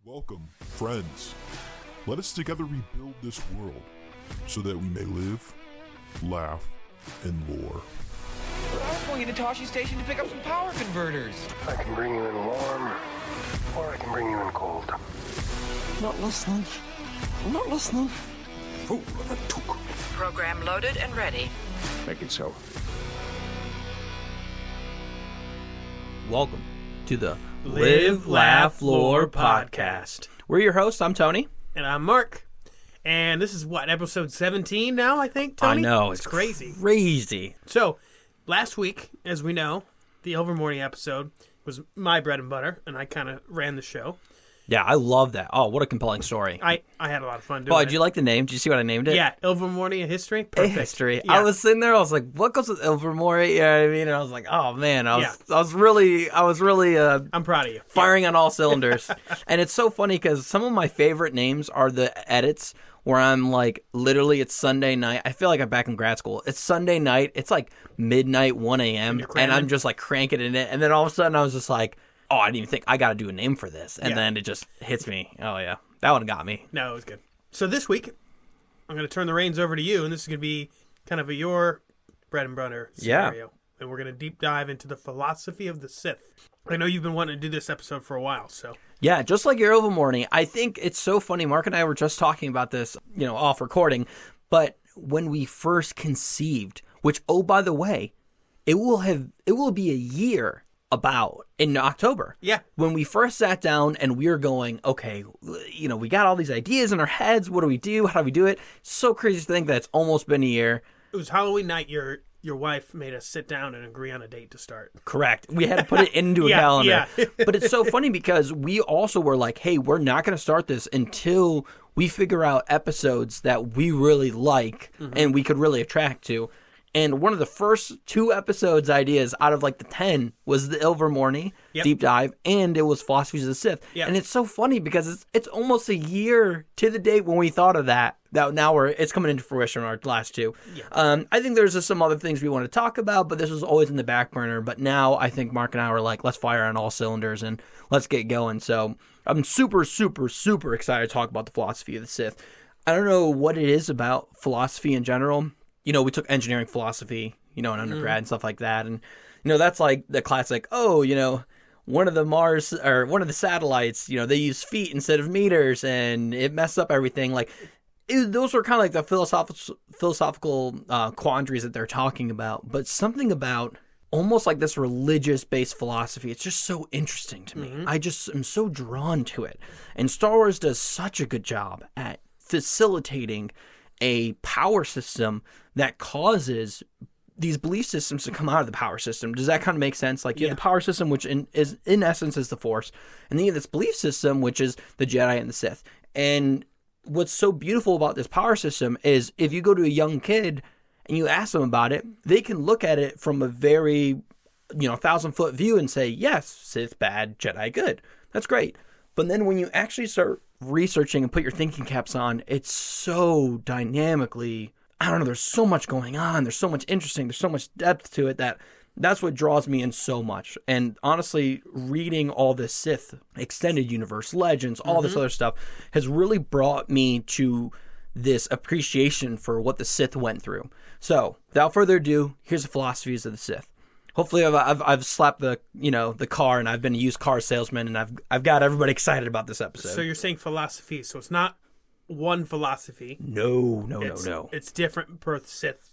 Welcome, friends. Let us together rebuild this world so that we may live, laugh, and lore. I was going into Toshi Station to pick up some power converters. I can bring you in warm, or I can bring you in cold. Not listening. I'm not listening. Oh, that took. Program loaded and ready. Make it so. Welcome to the Live, Laugh, Lore podcast. We're your hosts. I'm Tony. And I'm Mark. And this is what, episode 17 now, I think, Tony? I know. It's crazy. Crazy. So, last week, as we know, the Overmorning episode was my bread and butter, and I kind of ran the show. Yeah, I love that. Oh, what a compelling story. I had a lot of fun doing Oh, it. did you like the name? Did you see what I named it? Yeah, Overmorning, a history. A Perfect. history. Yeah. I was sitting there, I was like, what goes with Ilvermorny? You know what I mean? And I was like, oh man, I was really I'm proud of you. firing on all cylinders. And it's so funny because some of my favorite names are the edits where I'm like, literally, it's Sunday night. I feel like I'm back in grad school. It's Sunday night. It's like midnight, 1 a.m. And I'm just like cranking in it. And then all of a sudden I was just like, oh, I didn't even think I got to do a name for this. And then it just hits me. Oh, yeah. That one got me. No, it was good. So this week, I'm going to turn the reins over to you, and this is going to be kind of your bread and butter scenario. Yeah. And we're going to deep dive into the philosophy of the Sith. I know you've been wanting to do this episode for a while, so. Yeah, just like your Overmorning. I think it's so funny. Mark and I were just talking about this, off recording. But when we first conceived, which, oh, by the way, it will be a year about in October. Yeah. When we first sat down and we were going, okay, we got all these ideas in our heads. What do we do? How do we do it? So crazy to think that it's almost been a year. It was Halloween night. Your wife made us sit down and agree on a date to start. Correct. We had to put it into a calendar. Yeah. But it's so funny because we also were like, hey, we're not going to start this until we figure out episodes that we really like and we could really attract to. And one of the first 2 episodes ideas out of like the 10 was the Ilvermorny deep dive, and it was Philosophies of the Sith. Yep. And it's so funny because it's almost a year to the date when we thought of that. Now it's coming into fruition in our last 2. Yeah. I think there's just some other things we want to talk about, but this was always in the back burner. But now I think Mark and I were like, let's fire on all cylinders and let's get going. So I'm super, super, super excited to talk about the philosophy of the Sith. I don't know what it is about philosophy in general. We took engineering philosophy, in undergrad and stuff like that. And, that's like the classic, one of the Mars or one of the satellites, they use feet instead of meters and it messed up everything. Like, those were kind of like the philosophical quandaries that they're talking about. But something about almost like this religious-based philosophy, it's just so interesting to me. I just am so drawn to it. And Star Wars does such a good job at facilitating a power system that causes these belief systems to come out of the power system. Does that kind of make sense? Like, you have the power system, which in essence is the Force, and then you have this belief system, which is the Jedi and the Sith. And what's so beautiful about this power system is if you go to a young kid and you ask them about it, they can look at it from a very, 1,000-foot view and say, yes, Sith bad, Jedi good. That's great. But then when you actually start researching and put your thinking caps on, it's so dynamically, I don't know, there's so much going on, there's so much interesting, there's so much depth to it that's what draws me in so much. And honestly, reading all this Sith extended universe, legends, all this other stuff has really brought me to this appreciation for what the Sith went through. So without further ado, here's the philosophies of the Sith. Hopefully I've slapped the car and I've been a used car salesman and I've got everybody excited about this episode. So you're saying philosophy, so it's not one philosophy. No. It's different per Sith.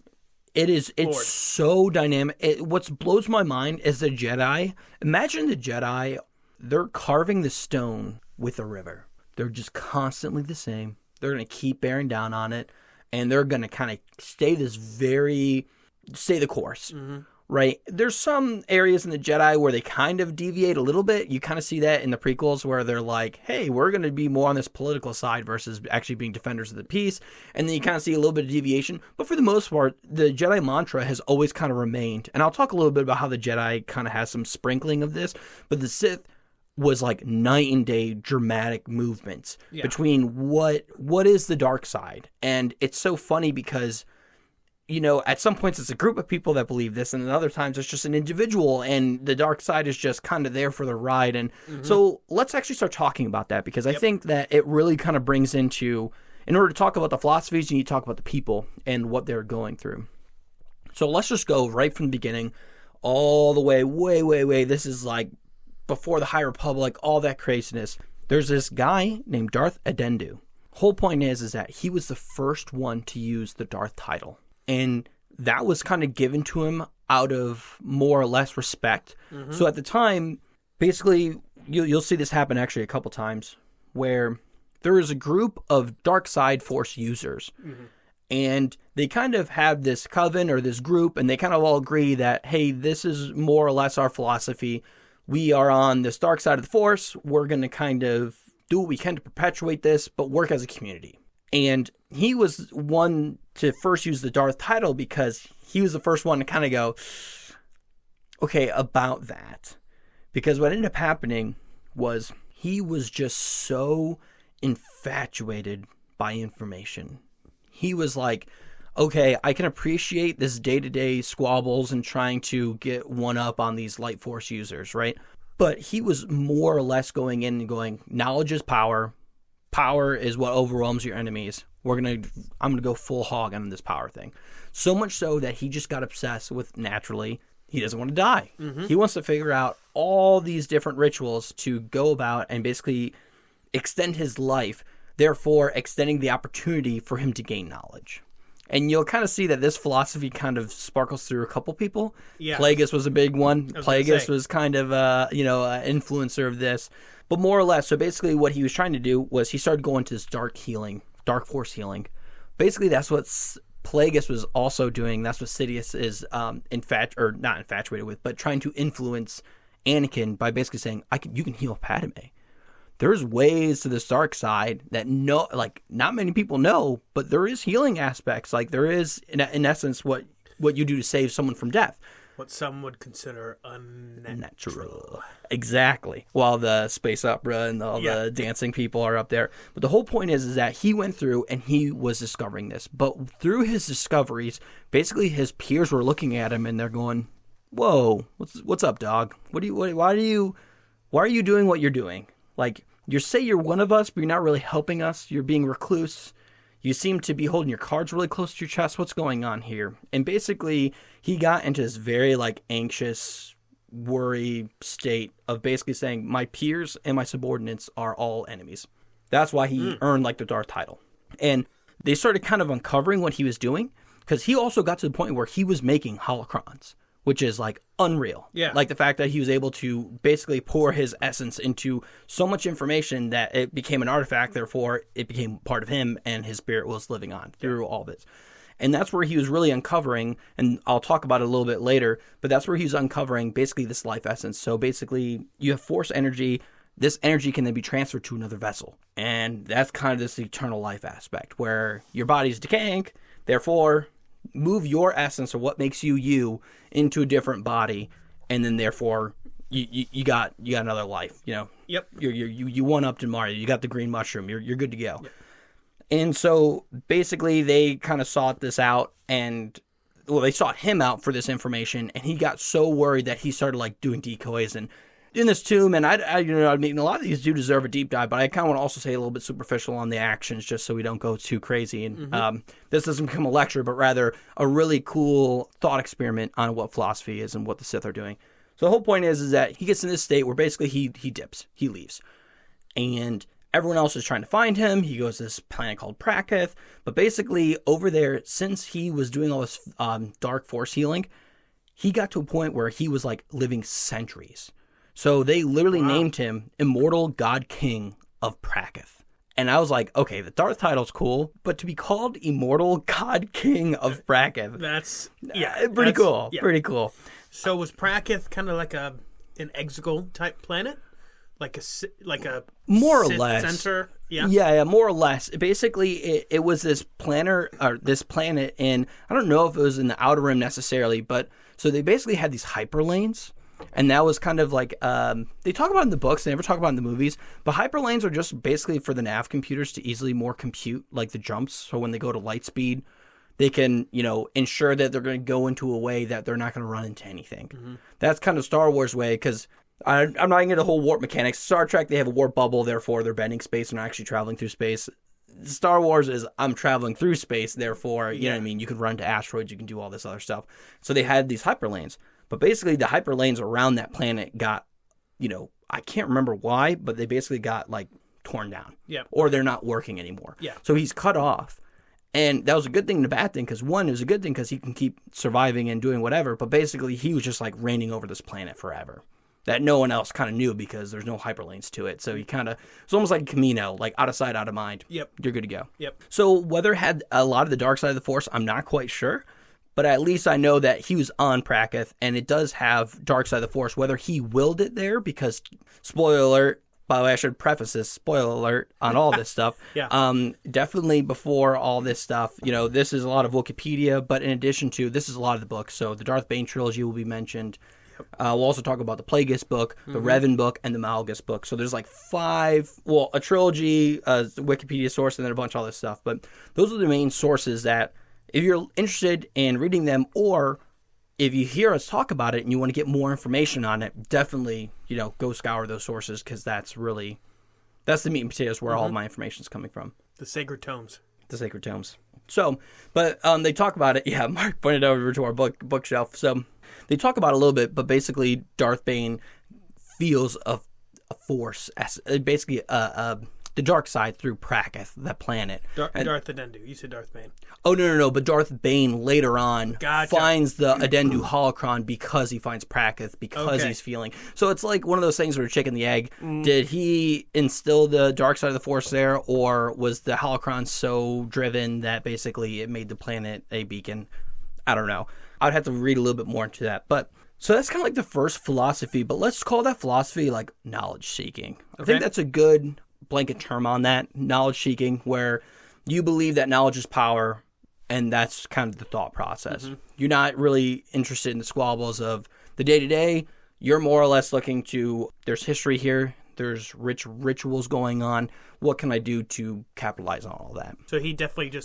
It is. It's Lord. So dynamic. What blows my mind is the Jedi. Imagine the Jedi, they're carving the stone with a river. They're just constantly the same. They're going to keep bearing down on it and they're going to kind of stay the course. Right. There's some areas in the Jedi where they kind of deviate a little bit. You kind of see that in the prequels where they're like, hey, we're going to be more on this political side versus actually being defenders of the peace. And then you kind of see a little bit of deviation. But for the most part, the Jedi mantra has always kind of remained. And I'll talk a little bit about how the Jedi kind of has some sprinkling of this. But the Sith was like night and day dramatic movements between what is the dark side. And it's so funny because at some points it's a group of people that believe this, and at other times it's just an individual, and the dark side is just kind of there for the ride. And so let's actually start talking about that, because I think that it really kind of brings into, in order to talk about the philosophies, you need to talk about the people and what they're going through. So let's just go right from the beginning all the way, way. This is like before the High Republic, all that craziness. There's this guy named Darth Adendu. Whole point is that he was the first one to use the Darth title. And that was kind of given to him out of more or less respect. So at the time, basically, you'll see this happen actually a couple times, where there is a group of dark side force users. And they kind of have this coven or this group, and they kind of all agree that, hey, this is more or less our philosophy. We are on this dark side of the force. We're going to kind of do what we can to perpetuate this, but work as a community. And he was one to first use the Darth title because he was the first one to kind of go, okay, about that. Because what ended up happening was he was just so infatuated by information. He was like, okay, I can appreciate this day-to-day squabbles and trying to get one up on these light force users, right? But he was more or less going in and going, knowledge is power. Power is what overwhelms your enemies. I'm gonna go full hog on this power thing. So much so that he just got obsessed with, naturally, he doesn't want to die. He wants to figure out all these different rituals to go about and basically extend his life, therefore extending the opportunity for him to gain knowledge. And you'll kind of see that this philosophy kind of sparkles through a couple people. Yeah. Plagueis was a big one. Plagueis was kind of an influencer of this. But more or less, so basically what he was trying to do was he started going to this dark force healing. Basically, that's what Plagueis was also doing. That's what Sidious is not infatuated with, but trying to influence Anakin by basically saying, you can heal Padme. There's ways to this dark side that not many people know, but there is healing aspects. Like there is, in essence, what you do to save someone from death. What some would consider unnatural. Exactly. While the space opera and all the dancing people are up there. But the whole point is that he went through and he was discovering this. But through his discoveries, basically his peers were looking at him and they're going, "Whoa, what's up, dog? Why are you doing what you're doing? Like, you say you're one of us, but you're not really helping us. You're being recluse. You seem to be holding your cards really close to your chest. What's going on here?" And basically, he got into this very anxious, worry state of basically saying, my peers and my subordinates are all enemies. That's why he earned the Darth title. And they started kind of uncovering what he was doing, because he also got to the point where he was making holocrons, which is unreal. Yeah. The fact that he was able to basically pour his essence into so much information that it became an artifact, therefore it became part of him and his spirit was living on through all this. And that's where he was really uncovering, and I'll talk about it a little bit later, but that's where he was uncovering basically this life essence. So basically you have force energy. This energy can then be transferred to another vessel. And that's kind of this eternal life aspect where your body's decaying, therefore move your essence or what makes you into a different body, and then therefore you got another life. Yep. You one upped in Mario. You got the green mushroom. You're good to go. Yep. And so basically they kind of sought this out, and they sought him out for this information, and he got so worried that he started doing decoys and in this tomb. And I mean, a lot of these do deserve a deep dive, but I kind of want to also say a little bit superficial on the actions, just so we don't go too crazy. And this doesn't become a lecture, but rather a really cool thought experiment on what philosophy is and what the Sith are doing. So the whole point is that he gets in this state where basically he dips, he leaves, and everyone else is trying to find him. He goes to this planet called Praketh, but basically over there, since he was doing all this dark force healing, he got to a point where he was living centuries. So they literally named him Immortal God King of Praketh. And I was like, okay, the Darth title's cool, but to be called Immortal God King of Praketh, that's pretty cool. Yeah. Pretty cool. So was Praketh kind of like an Exegol type planet? Like a more Sith or less center? Yeah, more or less. Basically, it was this planet, and I don't know if it was in the Outer Rim necessarily, but so they basically had these hyperlanes. And that was kind of they talk about it in the books, they never talk about it in the movies, but hyperlanes are just basically for the nav computers to easily more compute the jumps. So when they go to light speed, they can, ensure that they're going to go into a way that they're not going to run into anything. Mm-hmm. That's kind of Star Wars way, because I'm not going to get the whole warp mechanics. Star Trek, they have a warp bubble, therefore they're bending space and not actually traveling through space. Star Wars is I'm traveling through space, therefore, you know what I mean? You can run to asteroids, you can do all this other stuff. So they had these hyperlanes. But basically, the hyperlanes around that planet got, I can't remember why, but they basically got, torn down. Yeah. Or they're not working anymore. Yeah. So he's cut off. And that was a good thing and a bad thing, because one, it was a good thing because he can keep surviving and doing whatever, but basically he was just reigning over this planet forever. That no one else kind of knew because there's no hyperlanes to it. So he it's almost like Camino, out of sight, out of mind. Yep. You're good to go. Yep. So whether had a lot of the dark side of the Force, I'm not quite sure. But at least I know that he was on Prakoth, and it does have dark side of the Force. Whether he willed it there, because, spoiler alert, by the way, I should preface this, spoiler alert on all this stuff. Yeah. Definitely before all this stuff, this is a lot of Wikipedia, but in addition to, this is a lot of the books. So the Darth Bane trilogy will be mentioned. We'll also talk about the Plagueis book, the Revan book, and the Malgus book. So there's 5, a trilogy, a Wikipedia source, and then a bunch of all this stuff. But those are the main sources that, if you're interested in reading them, or if you hear us talk about it and you want to get more information on it, definitely, go scour those sources, because that's the meat and potatoes where all of my information is coming from. The Sacred Tomes. The Sacred Tomes. So, but they talk about it. Yeah, Mark pointed over to our bookshelf. So they talk about it a little bit, but basically Darth Bane feels a force, as basically the dark side through Prakoth, that planet. Darth Adendu. You said Darth Bane. Oh, no. But Darth Bane later on Gotcha. finds the Adendu holocron because he finds Prakoth, because he's feeling. So it's like one of those things where chicken the egg. Did he instill the dark side of the Force there, or was the holocron so driven that basically it made the planet a beacon? I don't know. I'd have to read a little bit more into that. But so that's kind of the first philosophy, but let's call that philosophy knowledge seeking. I think that's a good blanket term on that, knowledge seeking, where you believe that knowledge is power, and that's kind of the thought process. You're not really interested in the squabbles of the day-to-day. You're more or less looking to, there's history here, there's rich rituals going on, what can I do to capitalize on all that? So he definitely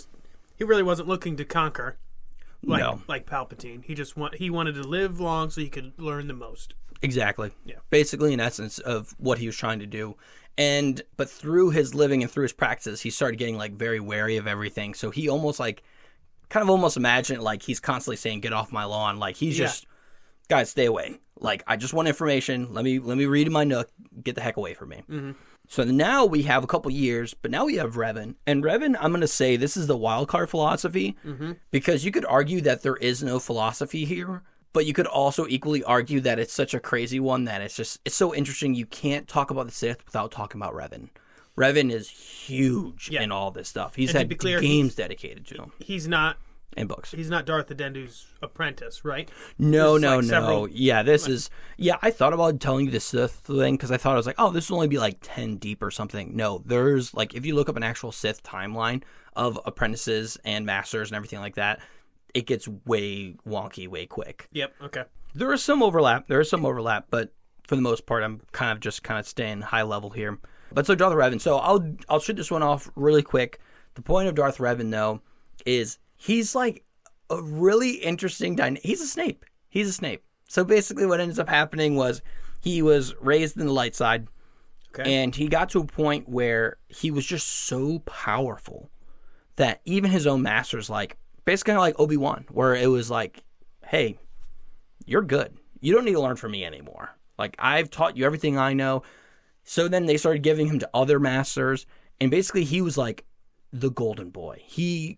he really wasn't looking to conquer like Palpatine. He wanted to live long so he could learn the most. Exactly. Yeah. Basically, in essence, of what he was trying to do. But through his living and through his practices, he started getting very wary of everything. So he almost almost imagine he's constantly saying, "Get off my lawn!" He's just, guys, stay away. I just want information. Let me read in my nook. Get the heck away from me. Mm-hmm. So now we have a couple years, but now we have Revan. And Revan, I'm going to say this is the wild card philosophy, because you could argue that there is no philosophy here. But you could also equally argue that it's such a crazy one that it's so interesting. You can't talk about the Sith without talking about Revan. Revan is huge in all this stuff. He's had games dedicated to him. He's not in books. He's not Darth Adendu's apprentice, right? No. Yeah, I thought about telling you the Sith thing because I thought I was this will only be 10 deep or something. No, there's if you look up an actual Sith timeline of apprentices and masters and everything like that, it gets way wonky, way quick. Yep. Okay. There is some overlap, but for the most part, I'm kind of staying high level here. But so Darth Revan. So I'll shoot this one off really quick. The point of Darth Revan, though, is he's a really interesting he's a Snape. He's a Snape. So basically, what ends up happening was he was raised in the light side, and he got to a point where he was just so powerful that even his own masters basically kind of like Obi-Wan, where it was hey, you're good. You don't need to learn from me anymore. I've taught you everything I know. So then they started giving him to other masters, and basically he was the golden boy. He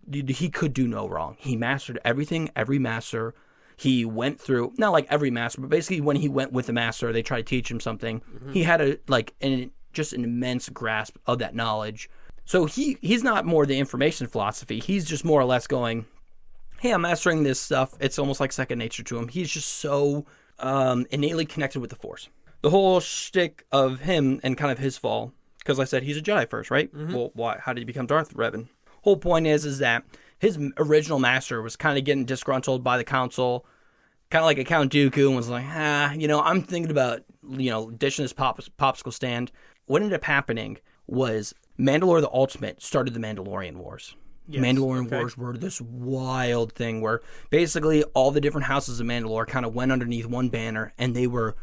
could do no wrong. He mastered everything, every master. He went through, not every master, but basically when he went with the master, they tried to teach him something. Mm-hmm. He had an immense grasp of that knowledge. So he's not more the information philosophy. He's just more or less going, hey, I'm mastering this stuff. It's almost like second nature to him. He's just so innately connected with the Force. The whole shtick of him and kind of his fall, because I said he's a Jedi first, right? Mm-hmm. Well, why? How did he become Darth Revan? Whole point is that his original master was kind of getting disgruntled by the council, kind of like a Count Dooku, and was I'm thinking about, ditching this popsicle stand. What ended up happening was Mandalore the Ultimate started the Mandalorian Wars. Yes, Mandalorian okay. Wars were this wild thing where basically all the different houses of Mandalore kind of went underneath one banner and they were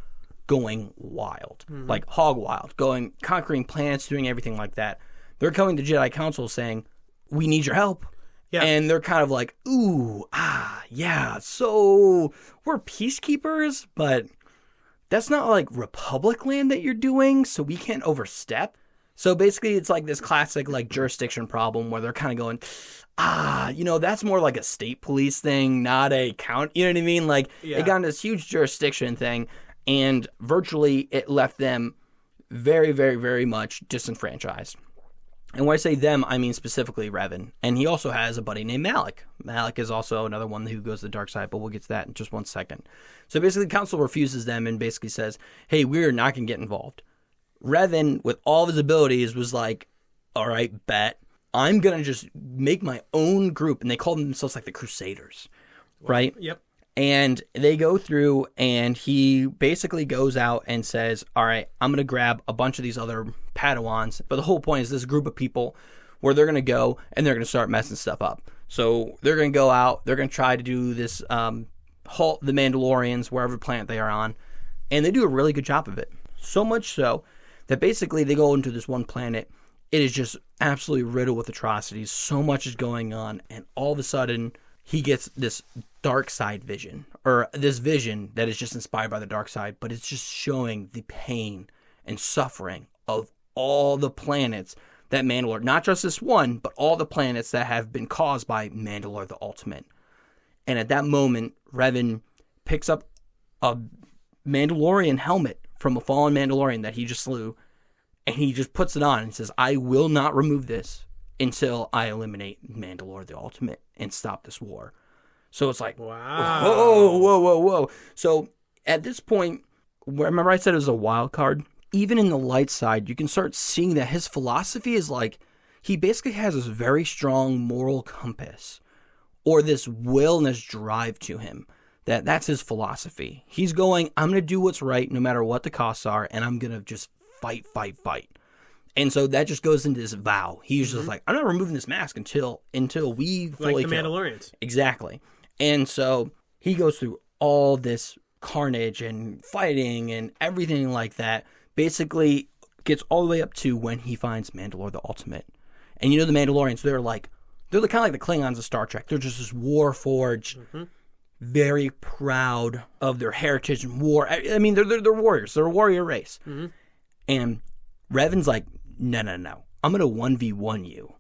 going wild, like hog wild, conquering planets, doing everything like that. They're coming to Jedi Council saying, we need your help. Yeah. And they're kind of like, yeah, so we're peacekeepers, but that's not like Republic land that you're doing, so we can't overstep. So basically it's like this classic like jurisdiction problem where they're kind of going, that's more like a state police thing, not a count, you know what I mean? Like it got into this huge jurisdiction thing, and virtually it left them very, very, very much disenfranchised. And when I say them, I mean specifically Revan. And he also has a buddy named Malik. Malik is also another one who goes to the dark side, but we'll get to that in just 1 second. So basically the council refuses them and basically says, hey, we're not going to get involved. Revan, with all of his abilities, was like, all right, bet. I'm going to just make my own group. And they call themselves like the Crusaders, right? Yep. And they go through and he basically goes out and says, all right, I'm going to grab a bunch of these other Padawans. But the whole point is this group of people where they're going to go and they're going to start messing stuff up. So they're going to go out. They're going to try to do this, halt the Mandalorians, wherever planet they are on. And they do a really good job of it. So much so that basically they go into this one planet. It is just absolutely riddled with atrocities. So much is going on. And all of a sudden, he gets this dark side vision, or this vision that is just inspired by the dark side, but it's just showing the pain and suffering of all the planets that Mandalore, not just this one, but all the planets that have been caused by Mandalore the Ultimate. And at that moment, Revan picks up a Mandalorian helmet from a fallen Mandalorian that he just slew, and he just puts it on and says, I will not remove this until I eliminate Mandalore the Ultimate and stop this war. So it's like, wow. Whoa. So at this point, remember I said it was a wild card? Even in the light side, you can start seeing that his philosophy is like, he basically has this very strong moral compass, or this will and this drive to him. That's his philosophy. He's going, I'm going to do what's right no matter what the costs are, and I'm going to just fight. And so that just goes into this vow. He's just like, I'm not removing this mask until we fully like the Mandalorians. Exactly. And so he goes through all this carnage and fighting and everything like that. Basically gets all the way up to when he finds Mandalore the Ultimate. And the Mandalorians, they're kind of like the Klingons of Star Trek. They're just this war-forged, very proud of their heritage and war. I mean, they're warriors. They're a warrior race. Mm-hmm. And Revan's like, no. I'm going to 1v1 you.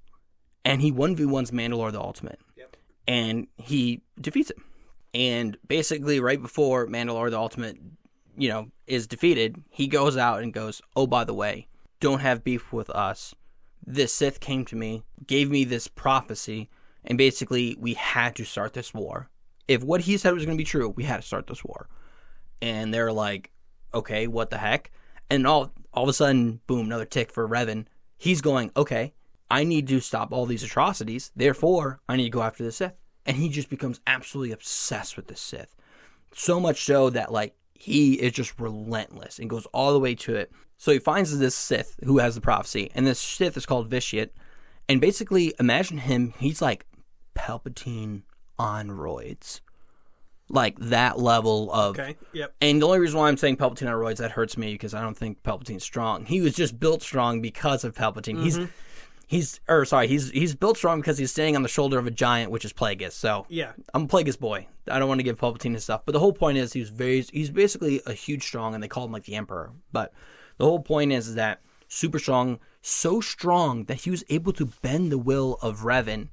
And he 1v1s Mandalore the Ultimate. Yep. And he defeats him. And basically, right before Mandalore the Ultimate, is defeated, he goes out and goes, oh, by the way, don't have beef with us. This Sith came to me, gave me this prophecy, and basically, we had to start this war. If what he said was going to be true, we had to start this war. And they're like, okay, what the heck? And all of a sudden, boom, another tick for Revan. He's going, okay, I need to stop all these atrocities. Therefore, I need to go after the Sith. And he just becomes absolutely obsessed with the Sith. So much so that, he is just relentless and goes all the way to it. So he finds this Sith who has the prophecy. And this Sith is called Vitiate. And basically, imagine him, he's like Palpatine on roids. Like that level of... Okay, yep. And the only reason why I'm saying Palpatine on roids, that hurts me because I don't think Palpatine's strong. He was just built strong because of Palpatine. Mm-hmm. He's built strong because he's standing on the shoulder of a giant, which is Plagueis. So yeah, I'm a Plagueis boy. I don't want to give Palpatine his stuff. But the whole point is he's basically a huge strong, and they call him like the Emperor. But the whole point is that super strong, so strong that he was able to bend the will of Revan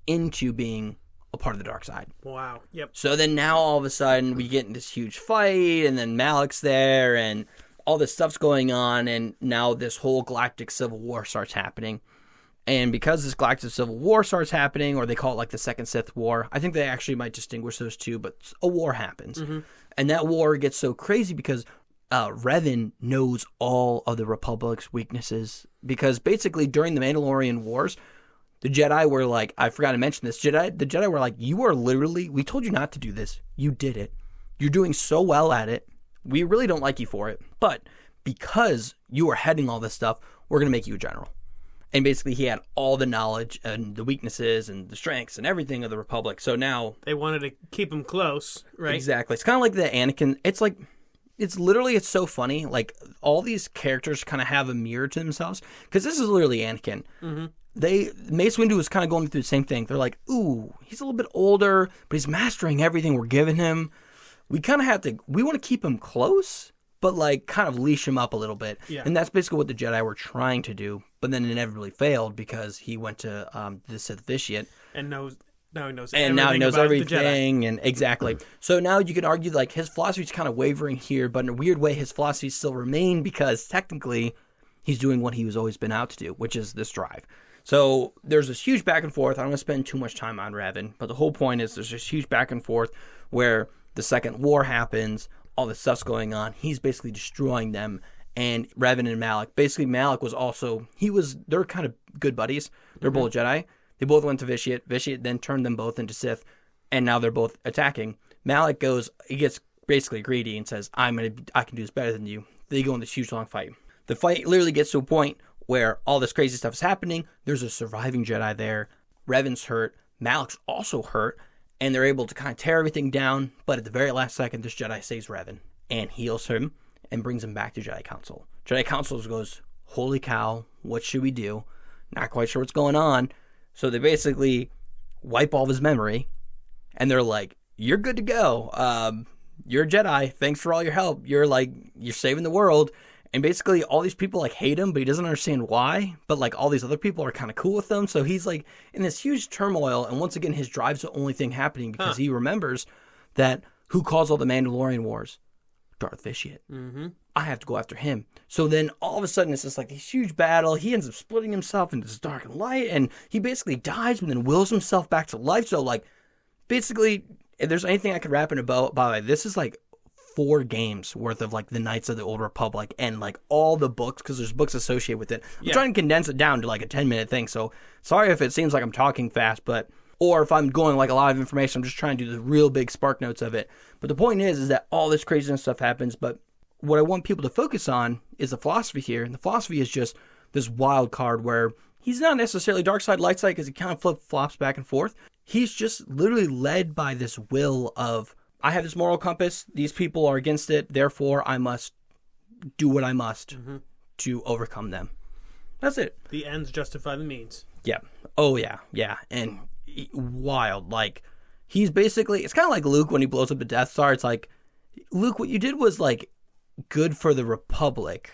into being a part of the dark side. Wow. Yep. So then now all of a sudden we get in this huge fight, and then Malik's there, and all this stuff's going on, and now this whole galactic civil war starts happening. And because this galactic civil war starts happening, or they call it like the Second Sith War, I think they actually might distinguish those two, but a war happens. Mm-hmm. And that war gets so crazy because Revan knows all of the Republic's weaknesses. Because basically during the Mandalorian Wars, the Jedi were like, I forgot to mention this, the Jedi were like, you are literally, we told you not to do this. You did it. You're doing so well at it. We really don't like you for it. But because you are heading all this stuff, we're going to make you a general. And basically he had all the knowledge and the weaknesses and the strengths and everything of the Republic. So now... They wanted to keep him close, right? Exactly. It's kind of like the Anakin... It's so funny. Like, all these characters kind of have a mirror to themselves. Because this is literally Anakin. Mm-hmm. Mace Windu was kind of going through the same thing. They're like, ooh, he's a little bit older, but he's mastering everything we're giving him. We kind of have to... We want to keep him close, but, like, kind of leash him up a little bit. Yeah. And that's basically what the Jedi were trying to do, but then it inevitably failed because he went to the Sith Vitiate. And now he knows everything, and exactly. So now you can argue, like, his philosophy's kind of wavering here, but in a weird way, his philosophies still remain because technically he's doing what he was always been out to do, which is this drive. So there's this huge back and forth. I don't want to spend too much time on Revan, but the whole point is there's this huge back and forth where the Second War happens, all this stuff's going on. He's basically destroying them. And Revan and Malak, basically Malak was also, they're kind of good buddies. They're both Jedi. They both went to Vitiate. Vitiate then turned them both into Sith. And now they're both attacking. Malak he gets basically greedy and says, I can do this better than you. They go in this huge long fight. The fight literally gets to a point where all this crazy stuff is happening. There's a surviving Jedi there. Revan's hurt. Malak's also hurt. And they're able to kind of tear everything down. But at the very last second, this Jedi saves Revan and heals him and brings him back to Jedi Council. Jedi Council goes, holy cow, what should we do? Not quite sure what's going on. So they basically wipe all of his memory. And they're like, you're good to go. You're a Jedi. Thanks for all your help. You're saving the world. And basically all these people like hate him, but he doesn't understand why. But like all these other people are kind of cool with him. So he's like in this huge turmoil. And once again, his drive's the only thing happening because he remembers that who caused all the Mandalorian wars? Darth Vitiate. Mm-hmm. I have to go after him. So then all of a sudden it's just like this huge battle. He ends up splitting himself into this dark and light. And he basically dies and then wills himself back to life. So like basically if there's anything I could wrap in about, by the way, this is like 4 games worth of like the Knights of the Old Republic and like all the books because there's books associated with it. I'm trying to condense it down to like a 10-minute thing. So sorry if it seems like I'm talking fast, or if I'm going like a lot of information, I'm just trying to do the real big spark notes of it. But the point is that all this craziness stuff happens. But what I want people to focus on is the philosophy here. And the philosophy is just this wild card where he's not necessarily dark side, light side because he kind of flip-flops back and forth. He's just literally led by this will of, I have this moral compass. These people are against it. Therefore, I must do what I must to overcome them. That's it. The ends justify the means. Yeah. Oh, yeah. Yeah. And wild. Like, he's basically, it's kind of like Luke when he blows up the Death Star. It's like, Luke, what you did was like good for the Republic.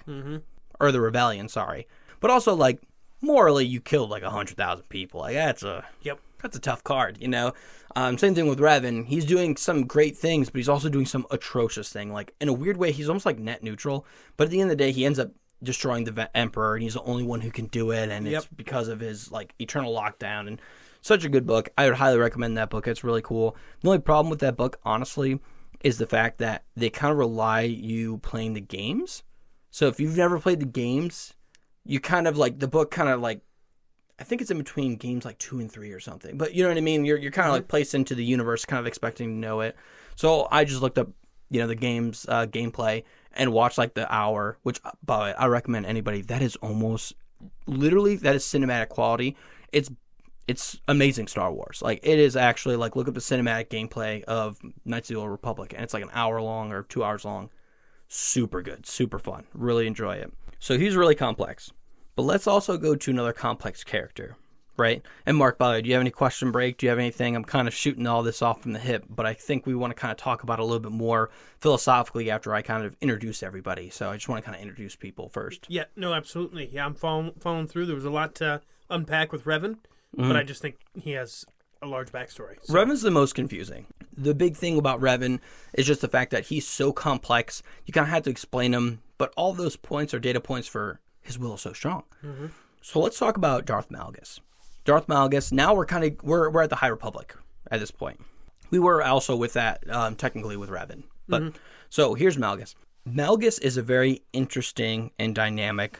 Or the Rebellion, sorry. But also, like, morally, you killed like 100,000 people. Like, that's a tough card, you know? Same thing with Revan. He's doing some great things, but he's also doing some atrocious thing. Like, in a weird way, he's almost like net neutral. But at the end of the day, he ends up destroying the Emperor, and he's the only one who can do it. And it's because of his, like, eternal lockdown. And such a good book. I would highly recommend that book. It's really cool. The only problem with that book, honestly, is the fact that they kind of rely you playing the games. So if you've never played the games, you kind of, like, the book kind of, like, I think it's in between games like 2 and 3 or something. But you know what I mean? You're kind of like placed into the universe, kind of expecting to know it. So I just looked up, you know, the game's gameplay and watched like the hour, which, by the way, I recommend anybody. That is almost, literally, that is cinematic quality. It's amazing Star Wars. Like, it is actually, like, look up the cinematic gameplay of Knights of the Old Republic. And it's like an hour long or 2 hours long. Super good. Super fun. Really enjoy it. So he's really complex. But let's also go to another complex character, right? And Mark, by the way, do you have any question break? Do you have anything? I'm kind of shooting all this off from the hip, but I think we want to kind of talk about it a little bit more philosophically after I kind of introduce everybody. So I just want to kind of introduce people first. Yeah, no, absolutely. Yeah, I'm following through. There was a lot to unpack with Revan, but I just think he has a large backstory. So. Revan's the most confusing. The big thing about Revan is just the fact that he's so complex. You kind of have to explain him, but all those points are data points for his will is so strong. So let's talk about Darth Malgus. Darth Malgus, now we're at the High Republic at this point. We were also with that, technically with Revan. But so here's Malgus. Malgus is a very interesting and dynamic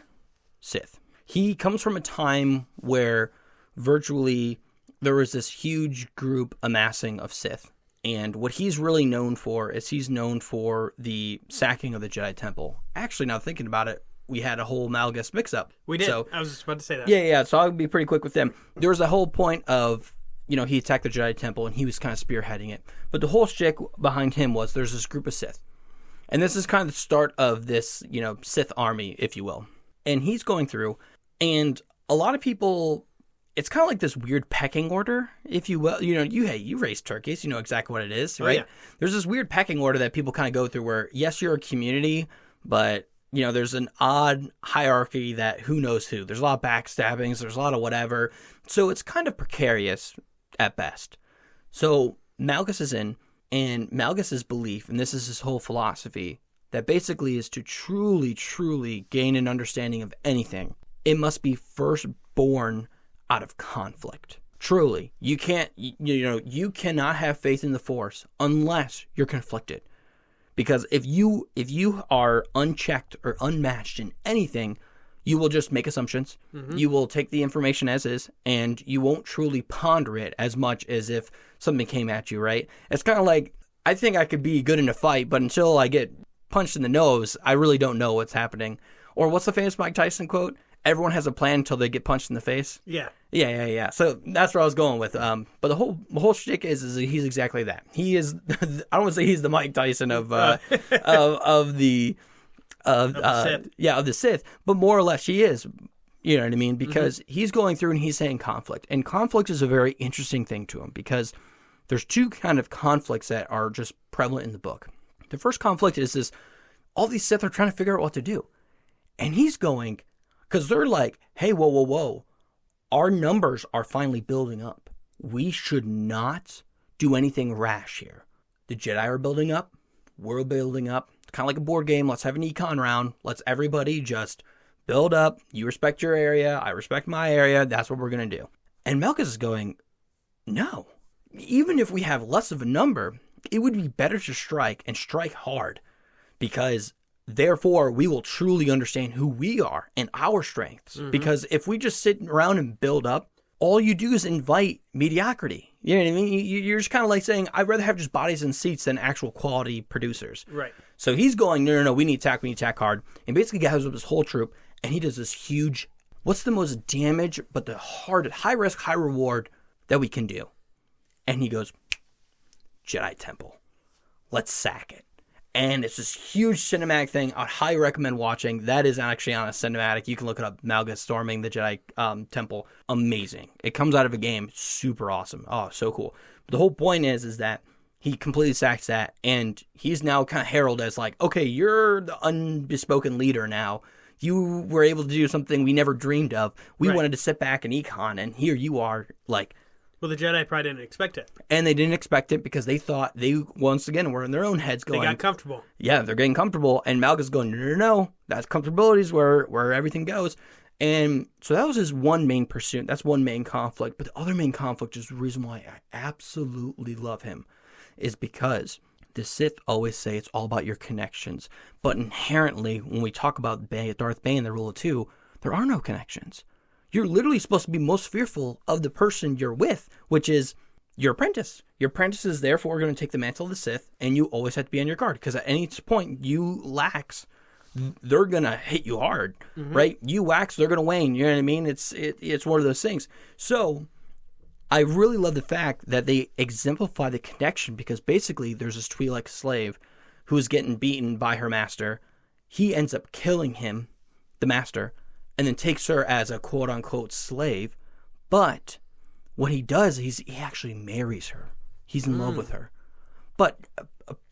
Sith. He comes from a time where virtually there was this huge group amassing of Sith. And what he's really known for is he's known for the sacking of the Jedi Temple. Actually, now thinking about it, we had a whole Malgus mix-up. We did. So, I was just about to say that. Yeah. So I'll be pretty quick with them. There was a whole point of, he attacked the Jedi Temple, and he was kind of spearheading it. But the whole shtick behind him was there's this group of Sith. And this is kind of the start of this, Sith army, if you will. And he's going through, and a lot of people, it's kind of like this weird pecking order, if you will. You raise turkeys, you know exactly what it is, right? Yeah. There's this weird pecking order that people kind of go through where, yes, you're a community, but, there's an odd hierarchy that who knows who. There's a lot of backstabbings, there's a lot of whatever. So it's kind of precarious at best. So Malgus is in, and Malgus's belief, and this is his whole philosophy, that basically is to truly, truly gain an understanding of anything, it must be first born out of conflict. Truly. You can't, you cannot have faith in the Force unless you're conflicted. Because if you are unchecked or unmatched in anything, you will just make assumptions. Mm-hmm. You will take the information as is, and you won't truly ponder it as much as if something came at you, right? It's kind of like, I think I could be good in a fight, but until I get punched in the nose, I really don't know what's happening. Or what's the famous Mike Tyson quote? Everyone has a plan until they get punched in the face. Yeah. Yeah. So that's where I was going with. But the whole shtick is he's exactly that. He is. I don't want to say he's the Mike Tyson of the Sith, but more or less he is. You know what I mean? Because he's going through and he's saying conflict, and conflict is a very interesting thing to him because there's two kind of conflicts that are just prevalent in the book. The first conflict is this: all these Sith are trying to figure out what to do, and he's going. Because they're like, hey, whoa. Our numbers are finally building up. We should not do anything rash here. The Jedi are building up. We're building up. It's kind of like a board game. Let's have an econ round. Let's everybody just build up. You respect your area. I respect my area. That's what we're going to do. And Malgus is going, no. Even if we have less of a number, it would be better to strike and strike hard. Because therefore, we will truly understand who we are and our strengths. Mm-hmm. Because if we just sit around and build up, all you do is invite mediocrity. You know what I mean? You're just kind of like saying, I'd rather have just bodies and seats than actual quality producers. Right. So he's going, no, we need to attack hard. And basically gathers up his whole troop, and he does this huge, what's the most damage, but the high risk, high reward that we can do? And he goes, Jedi Temple. Let's sack it. And it's this huge cinematic thing. I'd highly recommend watching. That is actually on a cinematic. You can look it up. Malgus storming the Jedi Temple. Amazing. It comes out of a game. Super awesome. Oh, so cool. But the whole point is that he completely sacks that. And he's now kind of heralded as like, okay, you're the unbespoken leader now. You were able to do something we never dreamed of. We wanted to sit back and econ. And here you are like... Well, the Jedi probably didn't expect it. And they didn't expect it because they thought they, once again, were in their own heads going... They got comfortable. Yeah, they're getting comfortable. And Malgus is going, no. That's comfortability is where everything goes. And so that was his one main pursuit. That's one main conflict. But the other main conflict is the reason why I absolutely love him is because the Sith always say it's all about your connections. But inherently, when we talk about Darth Bane and the Rule of Two, there are no connections. You're literally supposed to be most fearful of the person you're with, which is your apprentice. Your apprentice is therefore going to take the mantle of the Sith, and you always have to be on your guard, because at any point you lax, they're going to hit you hard, right? You wax, they're going to wane, you know what I mean? It's one of those things. So I really love the fact that they exemplify the connection, because basically there's this Twi'lek slave who's getting beaten by her master. He ends up killing him, the master, and then takes her as a quote-unquote slave. But what he does is he actually marries her. He's in love with her. But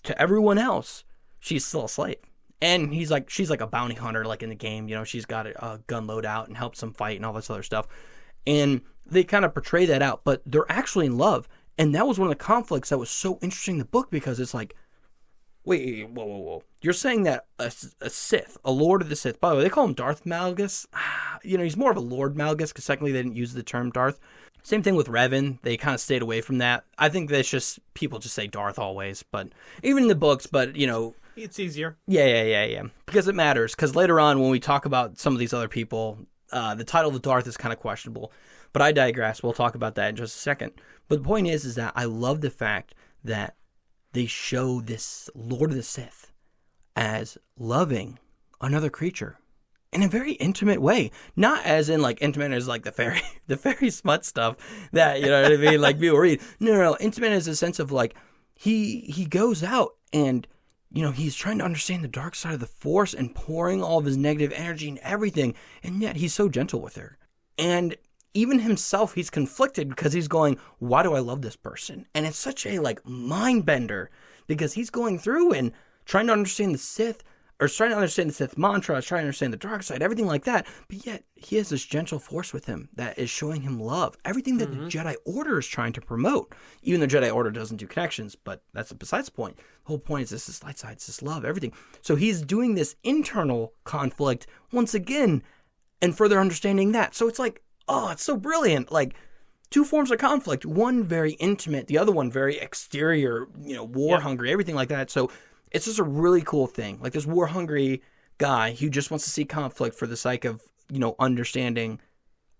to everyone else, she's still a slave. And she's like a bounty hunter, like in the game. You know, she's got a gun load out and helps him fight and all this other stuff. And they kind of portray that out. But they're actually in love. And that was one of the conflicts that was so interesting in the book, because it's like, wait, whoa. You're saying that a Sith, a Lord of the Sith, by the way, they call him Darth Malgus. You know, he's more of a Lord Malgus, because technically they didn't use the term Darth. Same thing with Revan. They kind of stayed away from that. I think that's just, people just say Darth always, but even in the books, but, you know. It's easier. Yeah. Because it matters. Because later on, when we talk about some of these other people, the title of Darth is kind of questionable. But I digress. We'll talk about that in just a second. But the point is that I love the fact that they show this Lord of the Sith as loving another creature, in a very intimate way. Not as in like intimate as like the fairy smut stuff that, you know what I mean, like people read. No, intimate is a sense of like he goes out and, you know, he's trying to understand the dark side of the Force and pouring all of his negative energy and everything, and yet he's so gentle with her. And even himself, he's conflicted because he's going, why do I love this person? And it's such a like mind bender because he's going through and trying to understand the Sith, or trying to understand the Sith mantra, trying to understand the dark side, everything like that. But yet he has this gentle force with him that is showing him love. Everything that the Jedi Order is trying to promote. Even the Jedi Order doesn't do connections, but that's besides the point. The whole point is this light side, this love, everything. So he's doing this internal conflict once again and further understanding that. So it's like, oh, it's so brilliant. Like, two forms of conflict. One very intimate, the other one very exterior, you know, war hungry, everything like that. So it's just a really cool thing. Like this war hungry guy who just wants to see conflict for the sake of, you know, understanding,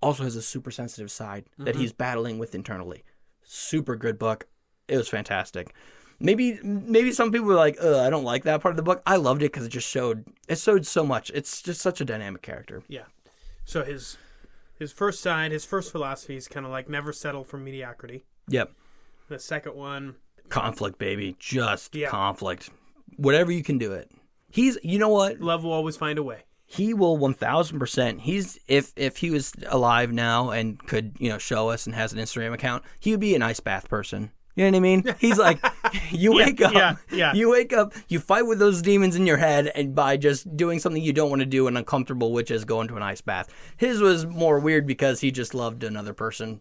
also has a super sensitive side that he's battling with internally. Super good book. It was fantastic. Maybe some people were like, I don't like that part of the book. I loved it because it showed so much. It's just such a dynamic character. Yeah. So his first side, his first philosophy is kind of like never settle for mediocrity. Yep. The second one, conflict, baby. Just conflict. Whatever you can do it. He's, you know what? Love will always find a way. He will 1000%. He's, if he was alive now and could, you know, show us and has an Instagram account, he would be an ice bath person. You know what I mean? He's like, you wake up, you fight with those demons in your head, and by just doing something you don't want to do and uncomfortable, which is going to an ice bath. His was more weird because he just loved another person.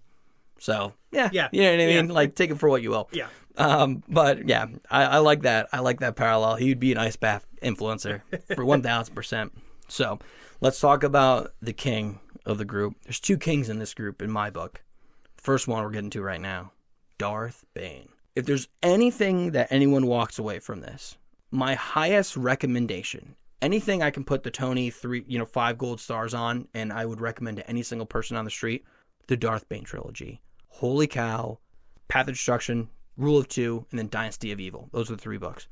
So, yeah. You know what I mean? Like, take it for what you will. Yeah. But yeah, I like that. I like that parallel. He'd be an ice bath influencer for 1000%. So let's talk about the king of the group. There's two kings in this group in my book. The first one we're getting to right now, Darth Bane. If there's anything that anyone walks away from this, my highest recommendation, anything I can put the Tony 5 gold stars on, and I would recommend to any single person on the street, the Darth Bane trilogy. Holy cow, Path of Destruction, Rule of Two, and then Dynasty of Evil. Those are the 3 books.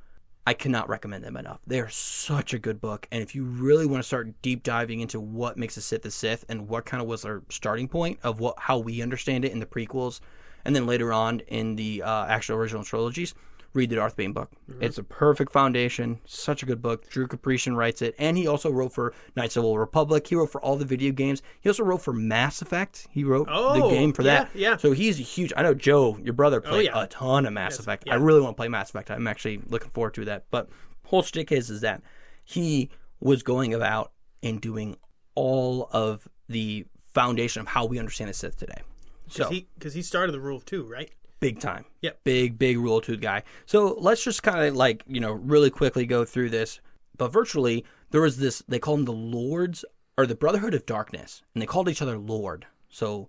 I cannot recommend them enough. They are such a good book. And if you really want to start deep diving into what makes a Sith a Sith and what kind of was our starting point of how we understand it in the prequels, and then later on in the actual original trilogies, read the Darth Bane book. It's a perfect foundation. Such a good book. Drew Caprician writes it. And he also wrote for Knights of the Old Republic. He wrote for all the video games. He also wrote for Mass Effect. He wrote the game for that. Yeah. So he's huge. I know Joe, your brother, played a ton of Mass Effect. I really want to play Mass Effect. I'm actually looking forward to that. But whole shtick is that he was going about and doing all of the foundation of how we understand the Sith today. Because he started the Rule of Two, right? Big time. Yep. Big Rule of Two guy. So let's just kind of really quickly go through this. But virtually, there was this, they call them the Lords, or the Brotherhood of Darkness. And they called each other Lord. So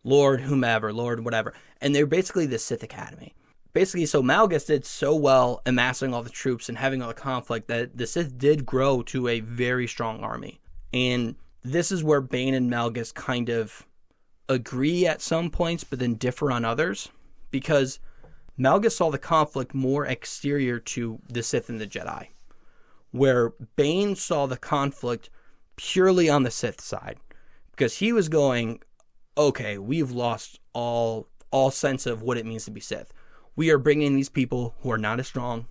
Lord whomever, Lord whatever. And they're basically the Sith Academy. Basically, so Malgus did so well amassing all the troops and having all the conflict that the Sith did grow to a very strong army. And this is where Bane and Malgus kind of agree at some points, but then differ on others. Because Malgus saw the conflict more exterior to the Sith and the Jedi, where Bane saw the conflict purely on the Sith side, because he was going, okay, we've lost all sense of what it means to be Sith. We are bringing in these people who are not as strong.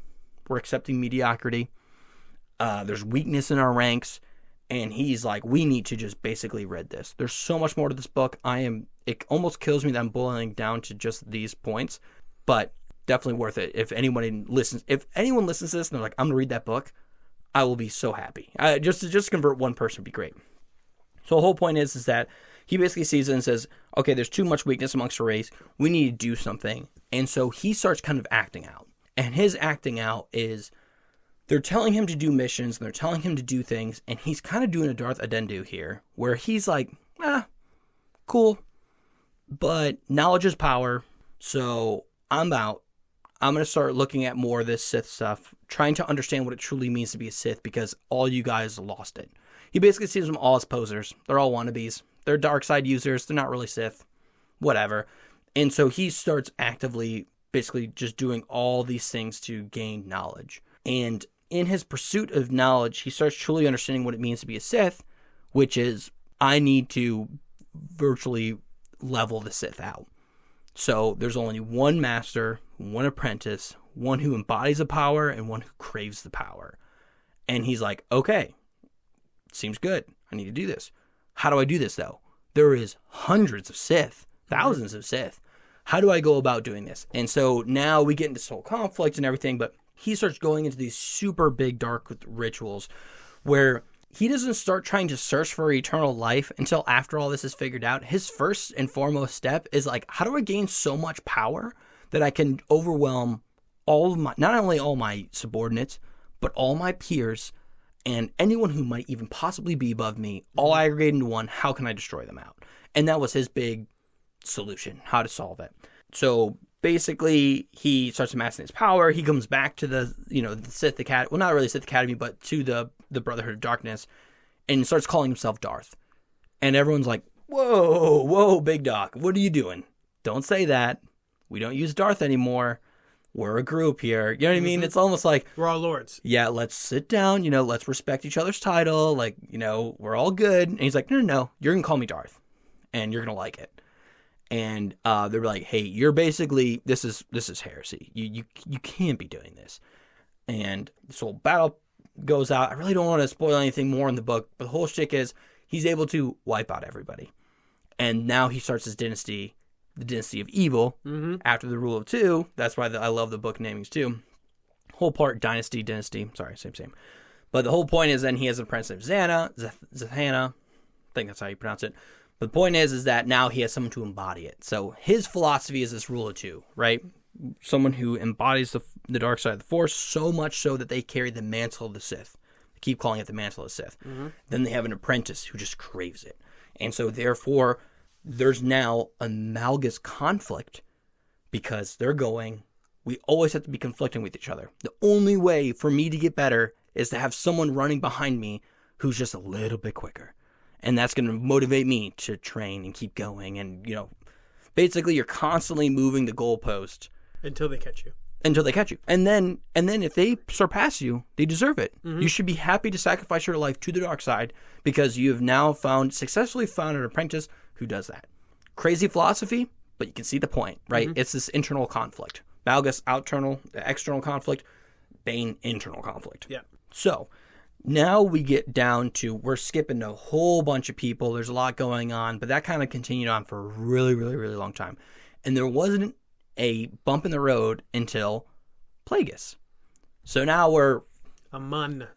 We're accepting mediocrity. There's weakness in our ranks. And he's like, we need to just basically read this. There's so much more to this book. It almost kills me that I'm boiling down to just these points, but definitely worth it. If anyone listens to this and they're like, I'm going to read that book, I will be so happy. Just to convert one person would be great. So the whole point is that he basically sees it and says, okay, there's too much weakness amongst the race. We need to do something. And so he starts kind of acting out. And his acting out is, they're telling him to do missions, and they're telling him to do things, and he's kind of doing a Darth Adendu here, where he's like, cool, but knowledge is power, so I'm out. I'm going to start looking at more of this Sith stuff, trying to understand what it truly means to be a Sith, because all you guys lost it. He basically sees them all as posers. They're all wannabes. They're dark side users. They're not really Sith. Whatever. And so he starts actively basically just doing all these things to gain knowledge. And in his pursuit of knowledge, he starts truly understanding what it means to be a Sith, which is I need to virtually level the Sith out. So there's only one master, one apprentice, one who embodies the power, and one who craves the power. And he's like, okay, seems good. I need to do this. How do I do this, though? There is hundreds of Sith, thousands of Sith. How do I go about doing this? And so now we get into this whole conflict and everything, but he starts going into these super big dark rituals where he doesn't start trying to search for eternal life until after all this is figured out. His first and foremost step is like, how do I gain so much power that I can overwhelm all of my, not only all my subordinates, but all my peers and anyone who might even possibly be above me, all aggregated into one. How can I destroy them out? And that was his big solution, how to solve it. So basically, he starts amassing his power. He comes back to the Sith Academy. Well, not really Sith Academy, but to the Brotherhood of Darkness, and starts calling himself Darth. And everyone's like, whoa, big dog, what are you doing? Don't say that. We don't use Darth anymore. We're a group here. You know what I mean? It's almost like, we're all lords. Yeah, let's sit down. Let's respect each other's title. Like, we're all good. And he's like, no, you're going to call me Darth. And you're going to like it. And they're like, hey, you're basically, this is heresy. You can't be doing this. And this whole battle goes out. I really don't want to spoil anything more in the book, but the whole shtick is he's able to wipe out everybody. And now he starts his dynasty, the dynasty of evil, after the rule of two. That's why I love the book namings too. Whole part, dynasty. Sorry, same. But the whole point is then he has an apprentice named Zathana. I think that's how you pronounce it. But the point is that now he has someone to embody it. So his philosophy is this rule of two, right? Someone who embodies the dark side of the Force so much so that they carry the mantle of the Sith. They keep calling it the mantle of the Sith. Then they have an apprentice who just craves it. And so therefore, there's now analogous conflict because they're going, we always have to be conflicting with each other. The only way for me to get better is to have someone running behind me who's just a little bit quicker. And that's going to motivate me to train and keep going. And, basically you're constantly moving the goalpost. Until they catch you. And then if they surpass you, they deserve it. You should be happy to sacrifice your life to the dark side because you have now successfully found an apprentice who does that. Crazy philosophy, but you can see the point, right? It's this internal conflict. Malgus, external conflict. Bane, internal conflict. Yeah. So now we get down to, we're skipping a whole bunch of people. There's a lot going on, but that kind of continued on for a really, really, really long time. And there wasn't a bump in the road until Plagueis. So now we're Amun.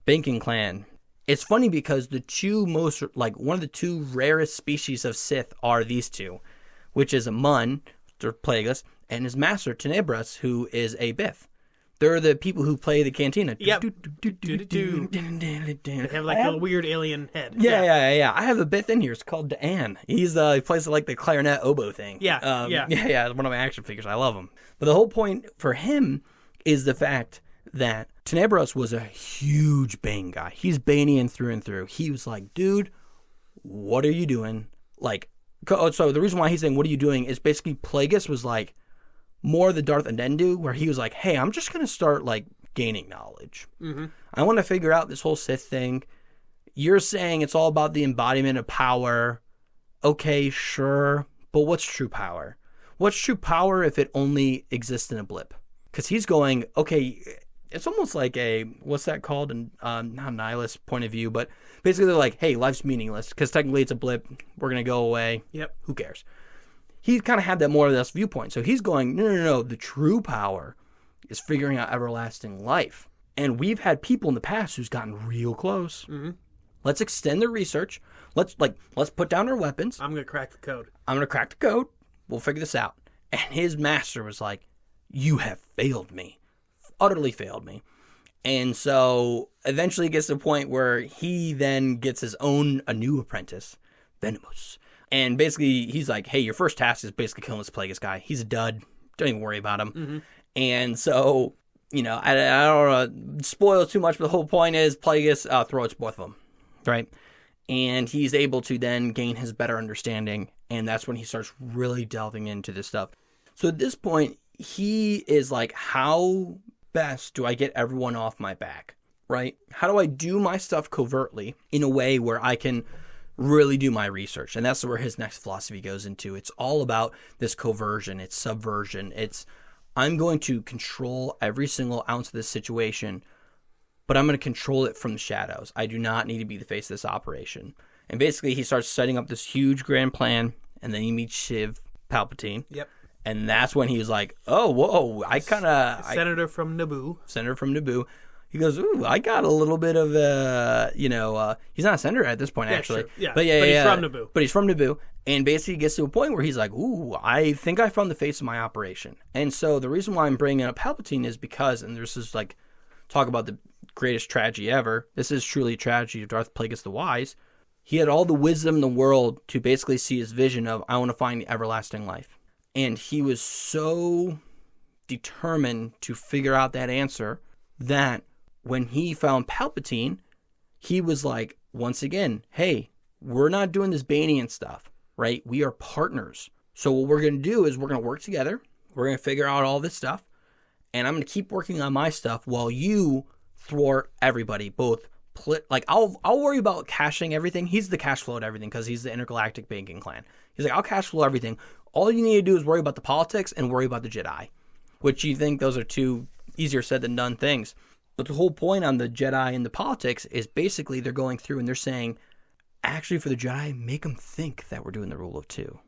Banking Clan. It's funny because the two most, one of the two rarest species of Sith are these two, which is Amun, or Plagueis, and his master, Tenebris, who is a Bith. They're the people who play the cantina. Yep. They have a weird alien head. Yeah. I have a Bith in here. It's called Dan. He plays the clarinet oboe thing. Yeah. Yeah. One of my action figures. I love him. But the whole point for him is the fact that Tenebris was a huge Bane guy. He's Banean through and through. He was like, dude, what are you doing? So the reason why he's saying, what are you doing, is basically Plagueis was more the Darth Adendu, where he was like, hey, I'm just going to start gaining knowledge. I want to figure out this whole Sith thing. You're saying it's all about the embodiment of power. Okay, sure. But what's true power? What's true power if it only exists in a blip? Because he's going, okay, it's almost like what's that called? Not a nihilist point of view, but basically they're like, hey, life's meaningless because technically it's a blip. We're going to go away. Yep. Who cares? He kind of had that more or less viewpoint. So he's going, no. The true power is figuring out everlasting life. And we've had people in the past who's gotten real close. Let's extend the research. Let's put down our weapons. I'm going to crack the code. We'll figure this out. And his master was like, you have failed me. Utterly failed me. And so eventually it gets to the point where he then gets a new apprentice, Venomous. And basically, he's like, hey, your first task is basically killing this Plagueis guy. He's a dud. Don't even worry about him. And so, I don't want to spoil too much, but the whole point is Plagueis throws both of them, right? And he's able to then gain his better understanding, and that's when he starts really delving into this stuff. So at this point, he is like, how best do I get everyone off my back? right? How do I do my stuff covertly in a way where I can really do my research? And that's where his next philosophy goes into. It's all about this coversion, it's subversion. It's, I'm going to control every single ounce of this situation, but I'm going to control it from the shadows. I do not need to be the face of this operation. And basically, he starts setting up this huge grand plan, and then he meets Shiv Palpatine. Yep. And that's when he was like, oh, whoa, Senator from Naboo. Senator from Naboo. He goes, ooh, I got a little bit of, he's not a senator at this point, actually. True. Yeah, but he's from Naboo. But he's from Naboo. And basically gets to a point where he's like, ooh, I think I found the face of my operation. And so the reason why I'm bringing up Palpatine is because, and there's this, like, talk about the greatest tragedy ever. This is truly a tragedy of Darth Plagueis the Wise. He had all the wisdom in the world to basically see his vision of, I want to find the everlasting life. And he was so determined to figure out that answer that when he found Palpatine, he was like, once again, hey, we're not doing this Banian stuff, right? We are partners. So what we're going to do is we're going to work together. We're going to figure out all this stuff. And I'm going to keep working on my stuff while you thwart everybody, both I'll worry about cashing everything. He's the cash flow at everything because he's the intergalactic banking clan. He's like, I'll cash flow everything. All you need to do is worry about the politics and worry about the Jedi, which you think those are two easier said than done things. But the whole point on the Jedi and the politics is basically they're going through and they're saying, actually for the Jedi, make them think that we're doing the rule of two.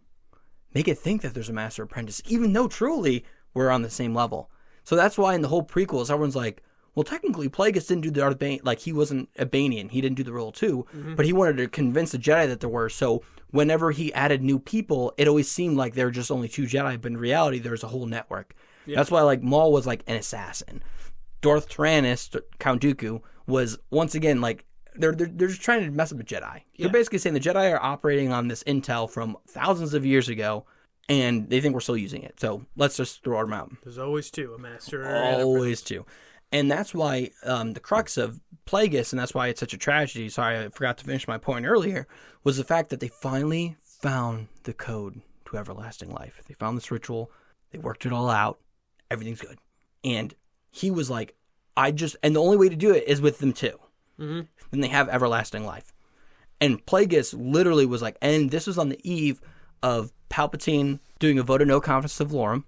Make it think that there's a master apprentice, even though truly we're on the same level. So that's why in the whole prequels, everyone's like, well, technically, Plagueis didn't do the Darth Bane, like he wasn't a Banian. He didn't do the rule of two, but he wanted to convince the Jedi that there were. So whenever he added new people, it always seemed like there were just only two Jedi, but in reality, there's a whole network. Yeah. That's why, like, Maul was like an assassin. Darth Tyrannus, Count Dooku, was once again like they're just trying to mess up the Jedi. Yeah. They're basically saying the Jedi are operating on this intel from thousands of years ago, and they think we're still using it. So let's just throw them out. There's always two, a master. Always two. And that's why the crux of Plagueis, and that's why it's such a tragedy, sorry, I forgot to finish my point earlier, was the fact that they finally found the code to everlasting life. They found this ritual. They worked it all out. Everything's good. And he was like, and the only way to do it is with them too. Mm-hmm. Then they have everlasting life. And Plagueis literally was like, and this was on the eve of Palpatine doing a vote of no confidence to Valorum.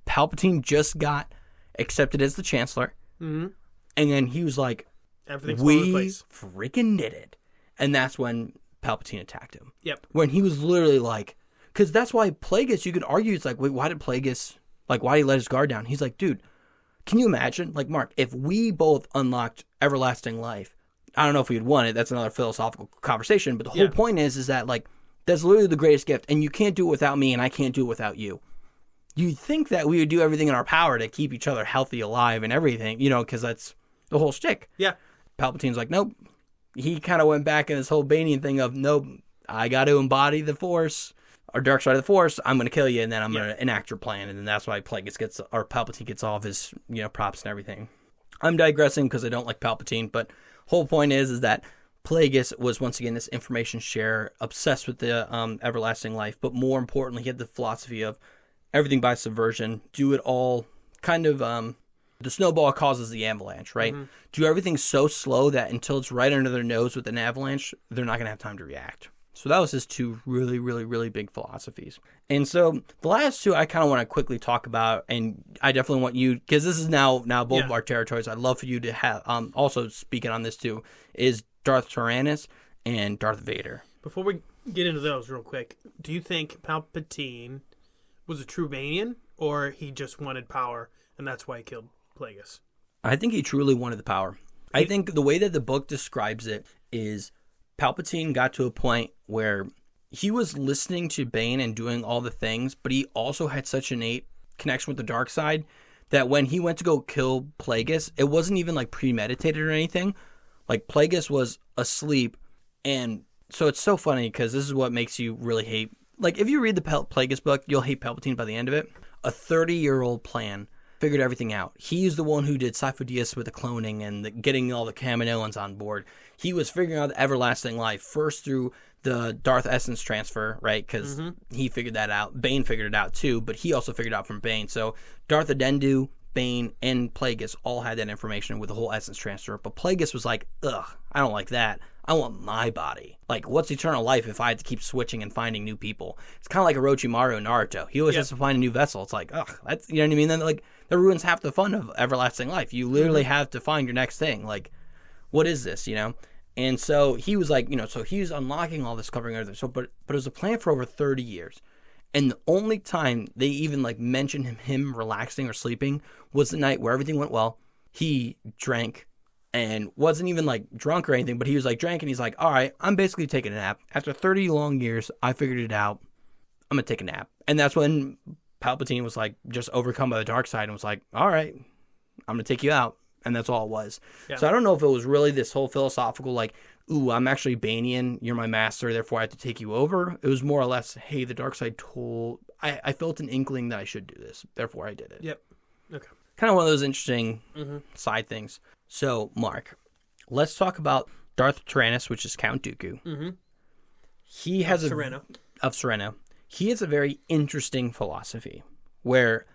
Palpatine just got accepted as the Chancellor. Mm-hmm. And then he was like, we freaking did it. And that's when Palpatine attacked him. Yep. When he was literally like, because that's why Plagueis, you could argue, it's like, wait, why did Plagueis, like, why did he let his guard down? He's like, dude, can you imagine? Like, Mark, if we both unlocked everlasting life, I don't know if we'd won it. That's another philosophical conversation. But the whole point is that, like, that's literally the greatest gift. And you can't do it without me, and I can't do it without you. You'd think that we would do everything in our power to keep each other healthy, alive, and everything, because that's the whole shtick. Yeah. Palpatine's like, nope. He kind of went back in this whole Banian thing of, nope, I got to embody the Force, or dark side of the Force. I'm going to kill you, and then I'm going to enact your plan. And then that's why Palpatine gets all of his, props and everything. I'm digressing because I don't like Palpatine, but whole point is that Plagueis was once again this information share, obsessed with the everlasting life, but more importantly, he had the philosophy of everything by subversion, do it all kind of, the snowball causes the avalanche, right? Mm-hmm. Do everything so slow that until it's right under their nose with an avalanche, they're not going to have time to react. So that was his two really, really, really big philosophies. And so the last two I kind of want to quickly talk about, and I definitely want you, because this is now both of our territories, I'd love for you to have, also speaking on this too, is Darth Tyrannus and Darth Vader. Before we get into those real quick, do you think Palpatine was a true Banian, or he just wanted power, and that's why he killed Plagueis? I think he truly wanted the power. I think the way that the book describes it is Palpatine got to a point where he was listening to Bane and doing all the things, but he also had such an innate connection with the dark side that when he went to go kill Plagueis, it wasn't even like premeditated or anything. Like Plagueis was asleep, and so it's so funny because this is what makes you really hate. Like, if you read the Plagueis book, you'll hate Palpatine by the end of it. A 30-year-old plan figured everything out. He's the one who did Sifo-Dyas with the cloning and getting all the Kaminoans on board. He was figuring out the everlasting life first through the Darth Essence transfer, right? Because he figured that out. Bane figured it out too, but he also figured it out from Bane. So Darth Adendu, Bane and Plagueis all had that information with the whole essence transfer, but Plagueis was like, ugh, I don't like that. I want my body. Like, what's eternal life if I had to keep switching and finding new people? It's kind of like Orochimaru in Naruto. He always has to find a new vessel. It's like, ugh, that's, you know what I mean? Then, like, that ruins half the fun of everlasting life. You literally have to find your next thing. Like, what is this, you know? And so he was like, you know, so he's unlocking all this, covering everything. So, but it was a plan for over 30 years. And the only time they even, like, mentioned him relaxing or sleeping was the night where everything went well. He drank and wasn't even, like, drunk or anything, but he was, like, drank, and he's like, all right, I'm basically taking a nap. After 30 long years, I figured it out. I'm going to take a nap. And that's when Palpatine was, like, just overcome by the dark side and was like, all right, I'm going to take you out. And that's all it was. Yeah. So I don't know if it was really this whole philosophical, like, ooh, I'm actually Banian, you're my master, therefore I have to take you over. It was more or less, hey, the dark side told... I felt an inkling that I should do this, therefore I did it. Yep. Okay. Kind of one of those interesting side things. So, Mark, let's talk about Darth Tyrannus, which is Count Dooku. Mm-hmm. He has of Sereno. He has a very interesting philosophy where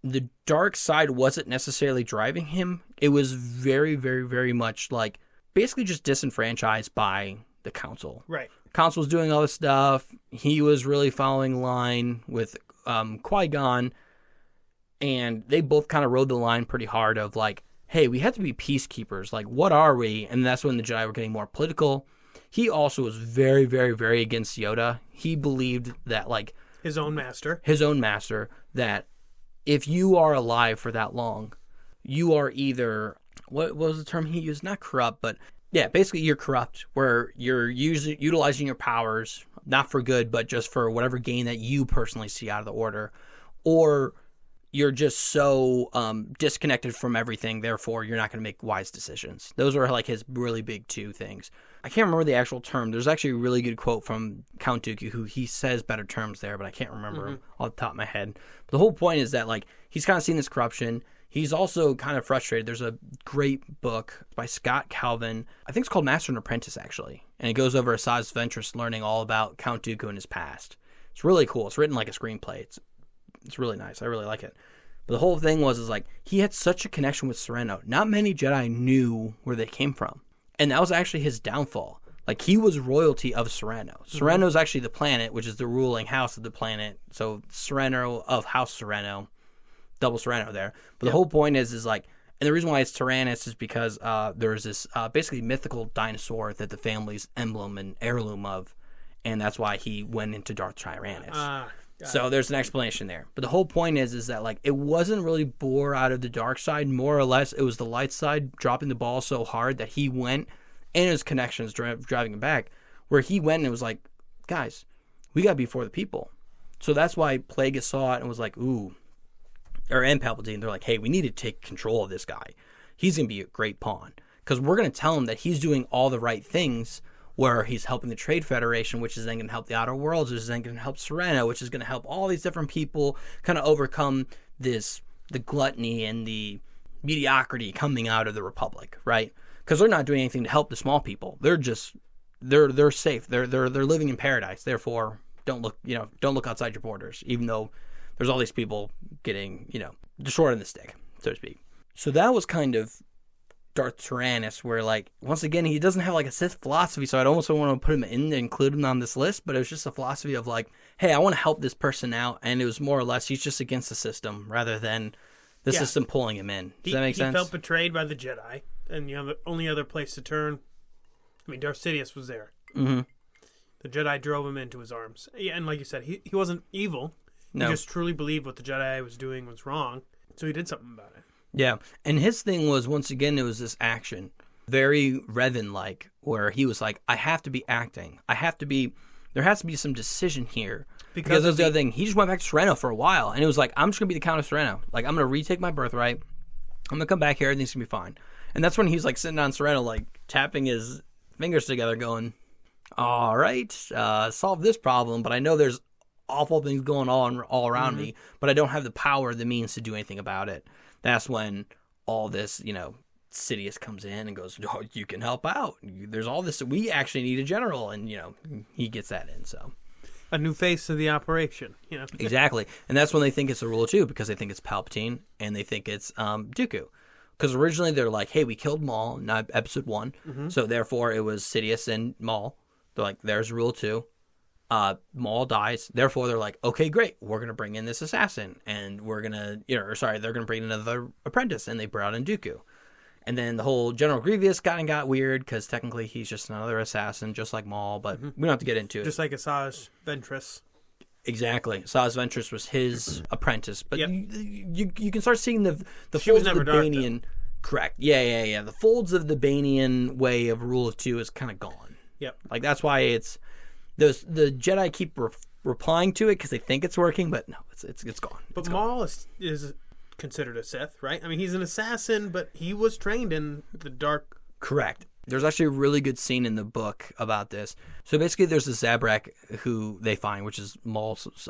the dark side wasn't necessarily driving him. It was very, very, very much like basically just disenfranchised by the council. Right. Council was doing all this stuff. He was really following line with Qui-Gon, and they both kind of rode the line pretty hard of like, hey, we have to be peacekeepers. Like, what are we? And that's when the Jedi were getting more political. He also was very, very, very against Yoda. He believed that, like... His own master, that if you are alive for that long, you are either... What was the term he used? Not corrupt, but... Yeah, basically you're corrupt, where you're utilizing your powers, not for good, but just for whatever gain that you personally see out of the Order. Or you're just so disconnected from everything, therefore you're not going to make wise decisions. Those are like his really big two things. I can't remember the actual term. There's actually a really good quote from Count Dooku, who he says better terms there, but I can't remember them off the top of my head. But the whole point is that like he's kind of seen this corruption. He's also kind of frustrated. There's a great book by Scott Calvin. I think it's called Master and Apprentice, actually. And it goes over Asajj Ventress learning all about Count Dooku and his past. It's really cool. It's written like a screenplay. It's really nice. I really like it. But the whole thing is like, he had such a connection with Sereno. Not many Jedi knew where they came from. And that was actually his downfall. Like, he was royalty of Sereno. Sereno is actually the planet, which is the ruling house of the planet. So Sereno of House Sereno. Double Sereno there. But the whole point is like, and the reason why it's Tyrannus is because there's this basically mythical dinosaur that the family's emblem and heirloom of. And that's why he went into Darth Tyrannus. So there's an explanation there. But the whole point is that like it wasn't really bore out of the dark side. More or less, it was the light side dropping the ball so hard that he went, and his connections driving him back, where he went and was like, guys, we got to be for the people. So that's why Plagueis saw it and was like, ooh. And Palpatine, they're like, hey, we need to take control of this guy. He's going to be a great pawn. Because we're going to tell him that he's doing all the right things, where he's helping the Trade Federation, which is then going to help the Outer Worlds, which is then going to help Sereno, which is going to help all these different people kind of overcome the gluttony and the mediocrity coming out of the Republic, right? Because they're not doing anything to help the small people. They're just, they're safe. They're living in paradise. Therefore, don't look outside your borders, even though there's all these people getting, the short end of the stick, so to speak. So that was kind of Darth Tyrannus, where, like, once again, he doesn't have, like, a Sith philosophy, so I'd almost want to put him in and include him on this list, but it was just a philosophy of, like, hey, I want to help this person out, and it was more or less he's just against the system rather than the system pulling him in. Does that make sense? He felt betrayed by the Jedi, and the only other place to turn, Darth Sidious was there. Mm-hmm. The Jedi drove him into his arms. Yeah, and like you said, he wasn't evil. No. He just truly believed what the Jedi was doing was wrong, so he did something about it. Yeah, and his thing was, once again, it was this action. Very Revan-like, where he was like, I have to be acting. There has to be some decision here. Because that's the other thing. He just went back to Sereno for a while, and it was like, I'm just going to be the Count of Sereno. Like, I'm going to retake my birthright. I'm going to come back here, everything's going to be fine. And that's when he's like sitting on Sereno, like tapping his fingers together going, all right, solve this problem, but I know there's awful things going on all around me, but I don't have the power, the means to do anything about it. That's when all this, Sidious comes in and goes, oh, you can help out. There's all this. We actually need a general, and, he gets that in, so. a new face of the operation. You know, Exactly. And that's when they think it's the rule of two, because they think it's Palpatine and they think it's Dooku. Because originally they're like, hey, we killed Maul in episode 1, so therefore it was Sidious and Maul. They're like, there's rule 2. Maul dies. Therefore, they're like, okay, great. We're going to bring in this assassin. And we're going to, they're going to bring in another apprentice. And they brought in Dooku. And then the whole General Grievous got weird because technically he's just another assassin, just like Maul. But we don't have to get into it. just like Asajj Ventress. Exactly. Asajj Ventress was his apprentice. But Yep. you can start seeing the She was folds of the never dark, Banian. Correct. Yeah. The folds of the Banian way of rule of two is kind of gone. Yep. Like, that's why it's the Jedi keep replying to it because they think it's working, but no, it's gone. But It's Maul is considered a Sith, right? I mean, he's an assassin, but he was trained in the dark. Correct. There's actually a really good scene in the book about this. So basically, there's a Zabrak who they find, which is Maul's.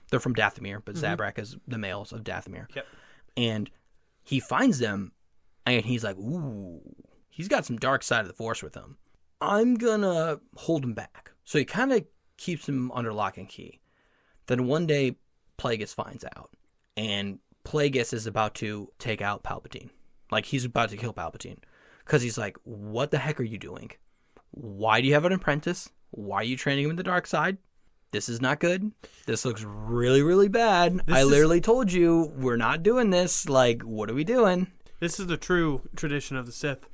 They're from Dathomir, but Zabrak is the males of Dathomir. Yep. And he finds them, and he's like, ooh, he's got some dark side of the Force with him. I'm gonna hold him back. So he kind of keeps him under lock and key. Then one day, Plagueis finds out, and Plagueis is about to take out Palpatine. Like, he's about to kill Palpatine. Because he's like, what the heck are you doing? Why do you have an apprentice? Why are you training him in the dark side? This is not good. This looks really, really bad. I literally told you, we're not doing this. Like, what are we doing? This is the true tradition of the Sith.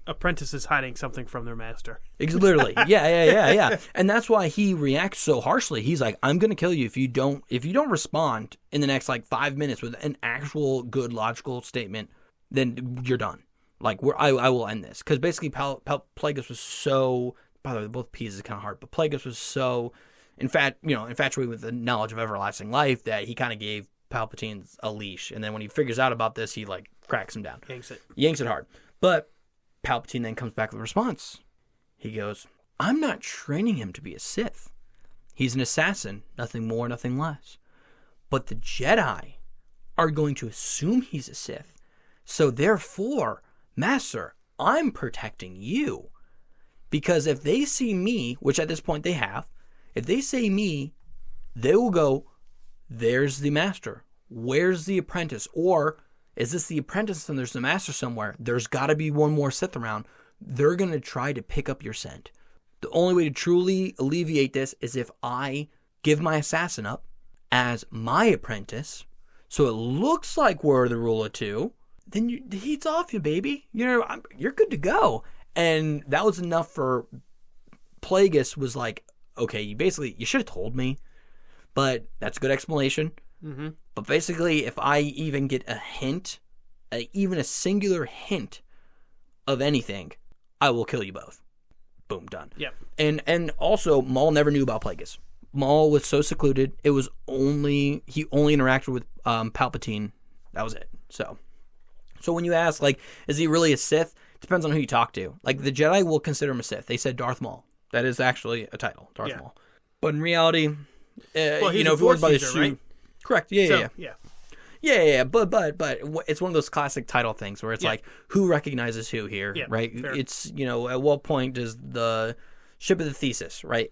Apprentices hiding something from their master. Literally. Yeah. And that's why he reacts so harshly. He's like, I'm going to kill you if you don't respond in the next, 5 minutes with an actual good logical statement, then you're done. Like, I will end this. Because basically, Plagueis was so... By the way, both P's is kind of hard, but Plagueis was so infatuated with the knowledge of everlasting life that he kind of gave Palpatine a leash. And then when he figures out about this, he, cracks him down. Yanks it hard. But Palpatine then comes back with a response. He goes, I'm not training him to be a Sith. He's an assassin, nothing more, nothing less. But the Jedi are going to assume he's a Sith. So therefore... Master, I'm protecting you. Because if they see me, which at this point they have, if they say me, they will go, there's the master. Where's the apprentice? Or is this the apprentice and there's the master somewhere? There's got to be one more Sith around. They're going to try to pick up your scent. The only way to truly alleviate this is if I give my assassin up as my apprentice, so it looks like we're the rule of two. Then the heat's off you, baby. You're good to go. And that was enough for Plagueis was like, okay, you should have told me. But that's a good explanation. Mm-hmm. But basically, if I even get a hint, even a singular hint of anything, I will kill you both. Boom, done. Yep. And also, Maul never knew about Plagueis. Maul was so secluded, he only interacted with Palpatine. That was it. So when you ask, is he really a Sith? It depends on who you talk to. The Jedi will consider him a Sith. They said Darth Maul. That is actually a title, Darth Maul. But in reality, he's if a you went by the Force shoe, user, right? Correct. Yeah. But it's one of those classic title things where it's who recognizes who here, right? Fair. It's at what point does the ship of the thesis, right?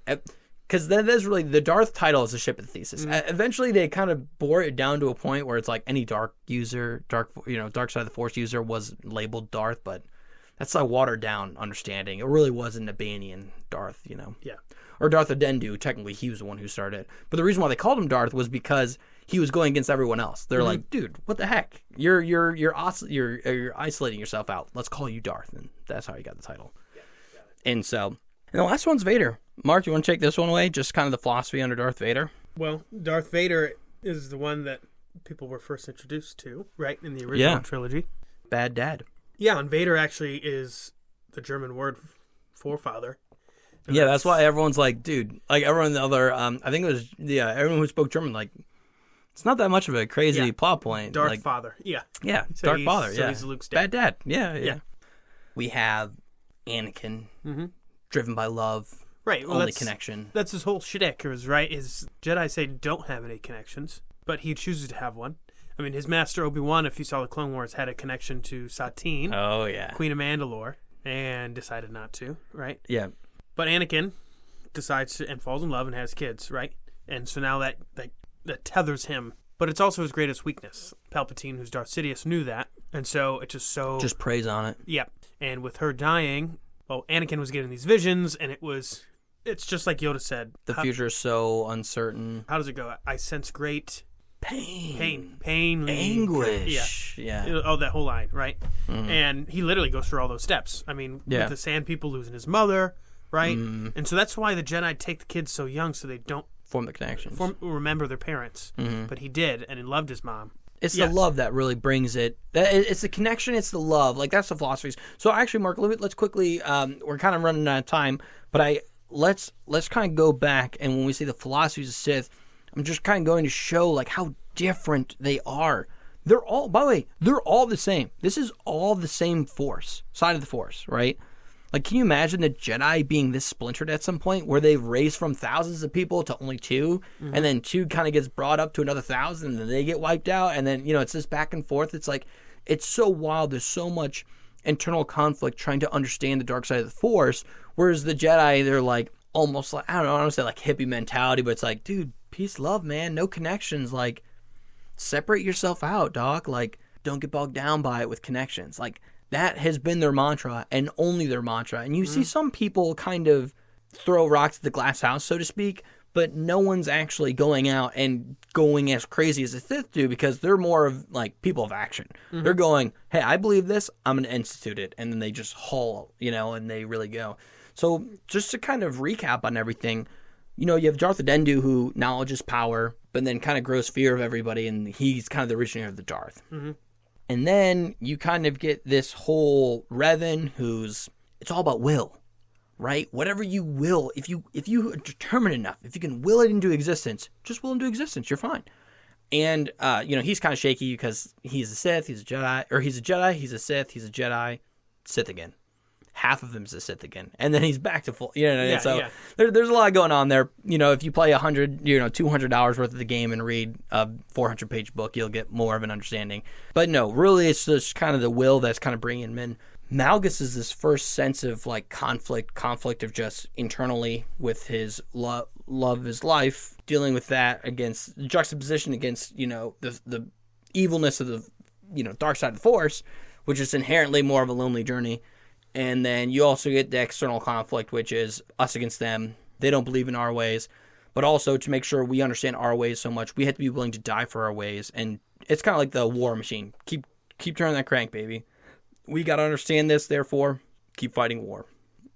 Because that is really the Darth title is the ship of the thesis. Mm-hmm. Eventually, they kind of bore it down to a point where it's any dark side of the Force user was labeled Darth, but that's a watered down understanding. It really wasn't a Banian Darth, Yeah. or Darth Adendu. Technically, he was the one who started it. But the reason why they called him Darth was because he was going against everyone else. They're like, dude, what the heck? You're isolating yourself out. Let's call you Darth, and that's how he got the title. Yeah, got it. And so, and the last one's Vader. Mark, you want to take this one away? Just kind of the philosophy under Darth Vader. Well, Darth Vader is the one that people were first introduced to, right, in the original trilogy. Bad dad. Yeah, and Vader actually is the German word for father. Yeah, that's why everyone's like, dude, everyone in the other, I think it was, everyone who spoke German, it's not that much of a crazy plot point. Darth father. Yeah. Yeah, So Darth father. So yeah. he's Luke's dad. Bad dad. Yeah. We have Anakin, driven by love. Right. Well, only connection. That's his whole shtick, right? His Jedi say don't have any connections, but he chooses to have one. I mean, his master Obi-Wan, if you saw the Clone Wars, had a connection to Satine, oh yeah, Queen of Mandalore, and decided not to, right? Yeah. But Anakin decides to and falls in love and has kids, right? And so now that tethers him. But it's also his greatest weakness. Palpatine, who's Darth Sidious, knew that. And so it just Just preys on it. Yeah. And with her dying, Anakin was getting these visions, and it's just like Yoda said. The future is so uncertain. How does it go? I sense great pain, anguish. Yeah. Oh, that whole line, right? Mm-hmm. And he literally goes through all those steps. I mean, with the Sand People losing his mother, right? Mm-hmm. And so that's why the Jedi take the kids so young, so they don't form the connections, remember their parents. Mm-hmm. But he did, and he loved his mom. It's the love that really brings it. It's the connection. It's the love. Like, that's the philosophies. So actually, Mark, let's quickly. We're kind of running out of time, but let's kind of go back, and when we say the philosophies of Sith, I'm just kind of going to show like how different they are. They're all, by the way, they're all the same. This is all the same side of the Force, right? Like, can you imagine the Jedi being this splintered at some point where they've raised from thousands of people to only 2, and then 2 kind of gets brought up to another 1,000, and then they get wiped out, and then, it's this back and forth. It's like, it's so wild. There's so much internal conflict trying to understand the dark side of the Force, whereas the Jedi, they're like, almost like, I don't say like hippie mentality, but it's like, dude, peace, love, man, no connections. Like, separate yourself out, dog. Like, don't get bogged down by it with connections. Like, that has been their mantra and only their mantra. And you see some people kind of throw rocks at the glass house, so to speak, but no one's actually going out and going as crazy as the Sith do, because they're more of like people of action. Mm-hmm. They're going, hey, I believe this, I'm going to institute it. And then they just haul, and they really go. So just to kind of recap on everything, you have Darth Adendu, who knowledge is power, but then kind of grows fear of everybody, and he's kind of the originator of the Darth. Mm-hmm. And then you kind of get this whole Revan, it's all about will, right? Whatever you will, if you are determined enough, if you can will it into existence, just will it into existence, you're fine. And, he's kind of shaky because he's a Sith, he's a Jedi, he's a Sith, he's a Jedi, Sith again. Half of him is a Sith again, and then he's back to full. There's a lot going on there. If you play 200 hours worth of the game and read a 400-page book, you'll get more of an understanding. But no, really, it's just kind of the will that's kind of bringing him in. Malgus is this first sense of like conflict of just internally with his love of his life, dealing with that against the juxtaposition against the evilness of the dark side of the Force, which is inherently more of a lonely journey. And then you also get the external conflict, which is us against them. They don't believe in our ways. But also, to make sure we understand our ways so much, we have to be willing to die for our ways. And it's kind of like the war machine. Keep turning that crank, baby. We got to understand this, therefore, keep fighting war.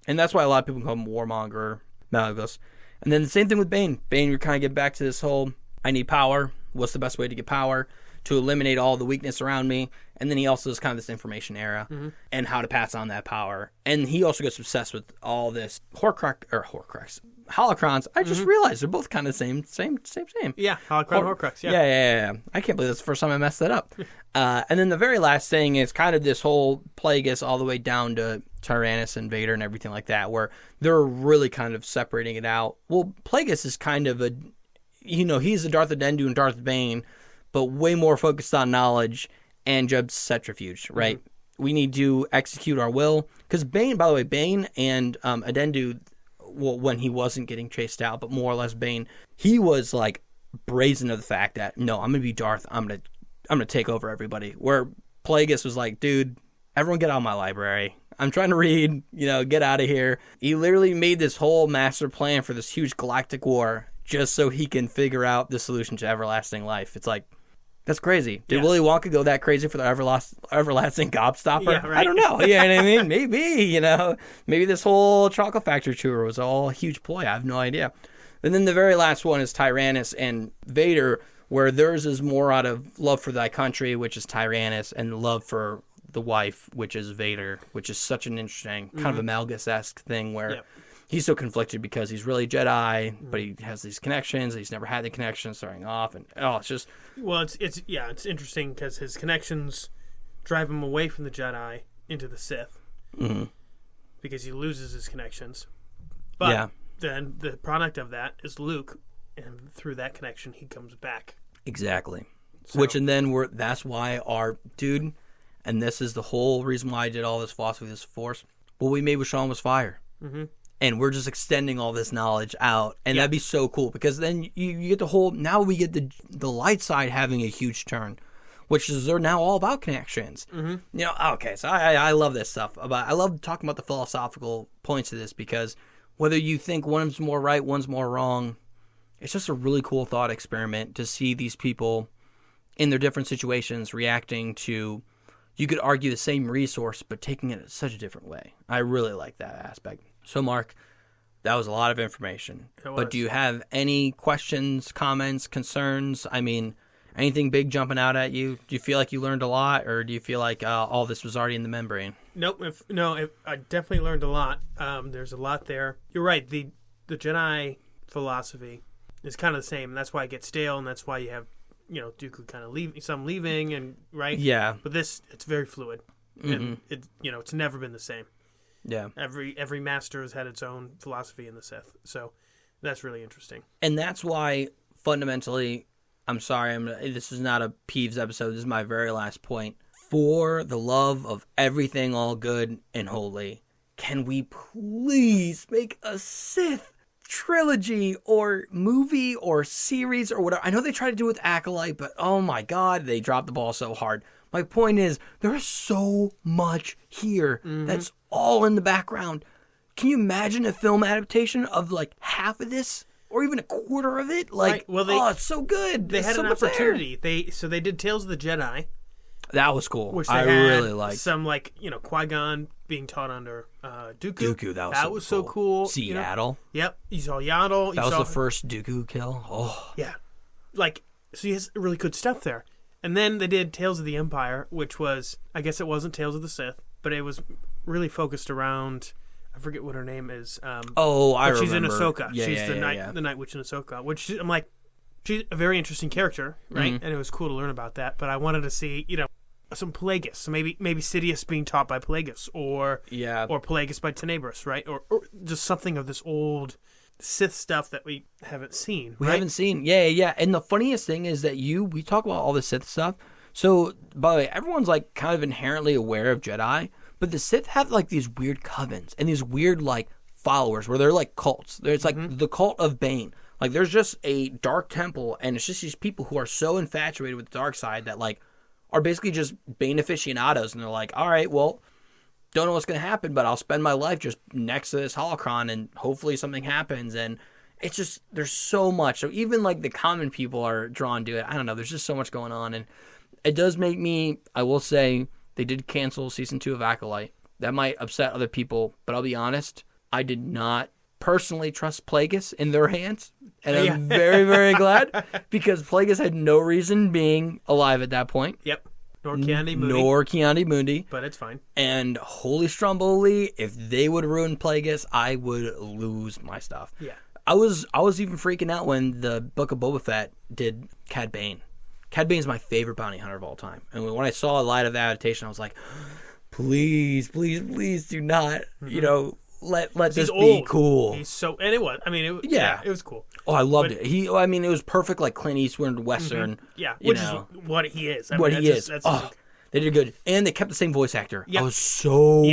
And that's why a lot of people call him Warmonger, Malgus. And then the same thing with Bane. Bane, you're kind of get back to this whole, I need power. What's the best way to get power? To eliminate all the weakness around me. And then he also is kind of this information era and how to pass on that power. And he also gets obsessed with all this holocrons. I just realized they're both kind of the same. Yeah, holocron, horcrux, yeah. Yeah. I can't believe that's the first time I messed that up. And then the very last thing is kind of this whole Plagueis all the way down to Tyrannus and Vader and everything like that, where they're really kind of separating it out. Well, Plagueis is kind of he's a Darth Adendu and Darth Bane, but way more focused on knowledge and just subterfuge, right? Mm-hmm. We need to execute our will. Because Bane and Adendu, well, when he wasn't getting chased out, but more or less Bane, he was like brazen of the fact that, no, I'm going to be Darth. I'm going to take over everybody. Where Plagueis was like, dude, everyone get out of my library. I'm trying to read, get out of here. He literally made this whole master plan for this huge galactic war just so he can figure out the solution to everlasting life. It's like, that's crazy. Did Willy Wonka go that crazy for the everlasting gobstopper? Yeah, right. I don't know. You know what I mean? Maybe, Maybe this whole chocolate factory tour was all a huge ploy. I have no idea. And then the very last one is Tyrannus and Vader, where theirs is more out of love for thy country, which is Tyrannus, and love for the wife, which is Vader, which is such an interesting kind of a Malgus-esque thing where he's so conflicted because he's really Jedi, but he has these connections. He's never had the connections starting off, and it's just... Well, it's interesting because his connections drive him away from the Jedi into the Sith because he loses his connections. But then the product of that is Luke, and through that connection, he comes back. Exactly. So, that's why our dude, and this is the whole reason why I did all this philosophy of this Force. What we made with Sean was fire. Mm-hmm. and we're just extending all this knowledge out, and that'd be so cool because then you get the whole. Now we get the light side having a huge turn, which is they're now all about connections. Mm-hmm. You know, okay, so I love this stuff. I love talking about the philosophical points of this because whether you think one's more right, one's more wrong, it's just a really cool thought experiment to see these people in their different situations reacting to, you could argue, the same resource, but taking it such a different way. I really like that aspect. So, Mark, that was a lot of information. But do you have any questions, comments, concerns? I mean, anything big jumping out at you? Do you feel like you learned a lot, or do you feel like all this was already in the membrane? Nope. I definitely learned a lot. There's a lot there. You're right. The Jedi philosophy is kind of the same, and that's why it gets stale, and that's why you have, Dooku kind of leaving, and right? Yeah. But it's very fluid, and it's never been the same. Yeah. Every master has had its own philosophy in the Sith, so that's really interesting. And that's why, fundamentally, I'm sorry, this is not a Peeves episode. This is my very last point. For the love of everything all good and holy, can we please make a Sith trilogy or movie or series or whatever? I know they tried to do it with Acolyte, but oh my God, they dropped the ball so hard. My point is, there's so much here that's all in the background. Can you imagine a film adaptation of like half of this? Or even a quarter of it? Like, right. Well, it's so good. They had an opportunity. They did Tales of the Jedi. That was cool. Which I really liked. Some Qui-Gon being taught under Dooku. Dooku, that was so cool. See Yaddle. Yep, you saw Yaddle. That was the first Dooku kill. Oh, yeah. So he has really good stuff there. And then they did Tales of the Empire, which was, I guess it wasn't Tales of the Sith, but it was really focused around, I forget what her name is. I remember. She's in Ahsoka. She's the Night Witch in Ahsoka, which I'm like, she's a very interesting character, right? Mm-hmm. And it was cool to learn about that. But I wanted to see, some Plagueis. So maybe Sidious being taught by Plagueis, or Plagueis by Tenebris, right? Or just something of this old Sith stuff that we haven't seen. We haven't seen. Yeah. And the funniest thing is that we talk about all the Sith stuff. So, by the way, everyone's like kind of inherently aware of Jedi, but the Sith have like these weird covens and these weird like followers where they're like cults. It's like the cult of Bane. Like there's just a dark temple, and it's just these people who are so infatuated with the dark side that like are basically just Bane aficionados, and they're like, all right, well, don't know what's going to happen, but I'll spend my life just next to this holocron, and hopefully something happens. And it's just, there's so much. So even like the common people are drawn to it. I don't know. There's just so much going on, and it does make me, I will say, they did cancel season 2 of Acolyte. That might upset other people, but I'll be honest, I did not personally trust Plagueis in their hands, and I'm very, very glad, because Plagueis had no reason being alive at that point. Yep. Nor Kiandi Mundi. But it's fine. And holy Stromboli, if they would ruin Plagueis, I would lose my stuff. Yeah. I was even freaking out when the Book of Boba Fett did Cad Bane. Cad Bane is my favorite bounty hunter of all time. And when I saw a light of adaptation, I was like, please do not, let this be cool. He's so, and it was. I mean, it was cool. Oh, I loved it. It was perfect, like Clint Eastwood Western. Mm-hmm. Yeah, which is what he is. They did good, and they kept the same voice actor. Yep. I was so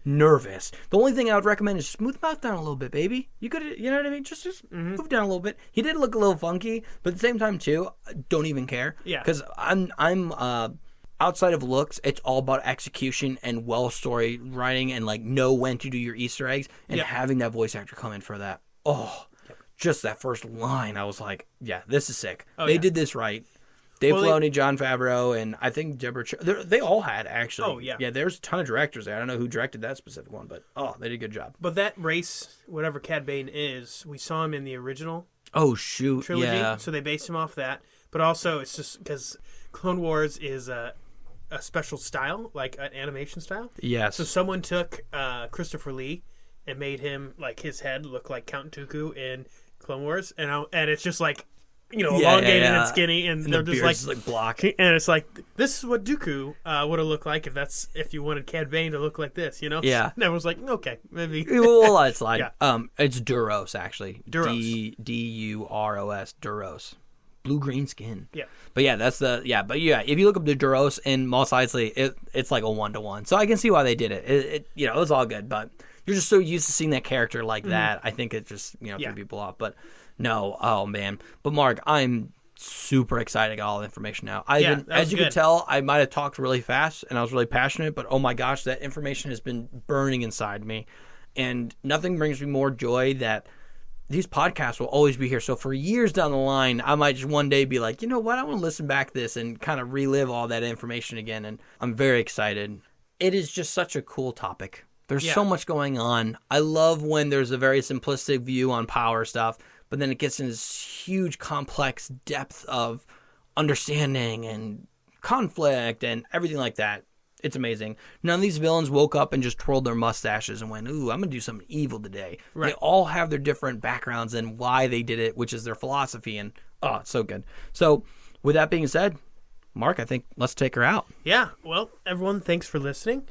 nervous. The only thing I would recommend is smooth mouth down a little bit, baby. You could, you know what I mean? Just move down a little bit. He did look a little funky, but at the same time too, don't even care. Yeah, because I'm outside of looks, it's all about execution and well story writing, and like know when to do your Easter eggs, and having that voice actor come in for that. Just that first line, I was like, yeah, this is sick. They did this right. Dave Filoni, Jon Favreau, and I think Deborah. They all had, actually. Oh, yeah. Yeah, there's a ton of directors there. I don't know who directed that specific one, but they did a good job. But that race, whatever Cad Bane is, we saw him in the original trilogy. Yeah. So they based him off that. But also, it's just because Clone Wars is a special style, like an animation style. Yes. So someone took Christopher Lee and made him, like, his head look like Count Dooku in Clone Wars. And it's just like, elongated and skinny, and they're just like block. And it's like, this is what Dooku would have looked like if you wanted Cad Bane to look like this, Yeah. And everyone's like, okay, maybe. We'll let it slide. Yeah. It's Duros, actually. Duros. Duros. Duros. Blue-green skin. Yeah. But yeah, that's the, but if you look up the Duros in Mos Eisley, it's like a 1-to-1. So I can see why they did it. It was all good, but you're just so used to seeing that character like that. I think it just threw people off. But no, oh man. But Mark, I'm super excited to get all the information out. As you could tell, I might have talked really fast and I was really passionate, but oh my gosh, that information has been burning inside me. And nothing brings me more joy that these podcasts will always be here. So for years down the line, I might just one day be like, you know what, I want to listen back to this and kind of relive all that information again. And I'm very excited. It is just such a cool topic. There's so much going on. I love when there's a very simplistic view on power stuff, but then it gets in this huge, complex depth of understanding and conflict and everything like that. It's amazing. None of these villains woke up and just twirled their mustaches and went, ooh, I'm going to do something evil today. Right. They all have their different backgrounds and why they did it, which is their philosophy. And, oh, it's so good. So, with that being said, Mark, I think let's take her out. Yeah. Well, everyone, thanks for listening.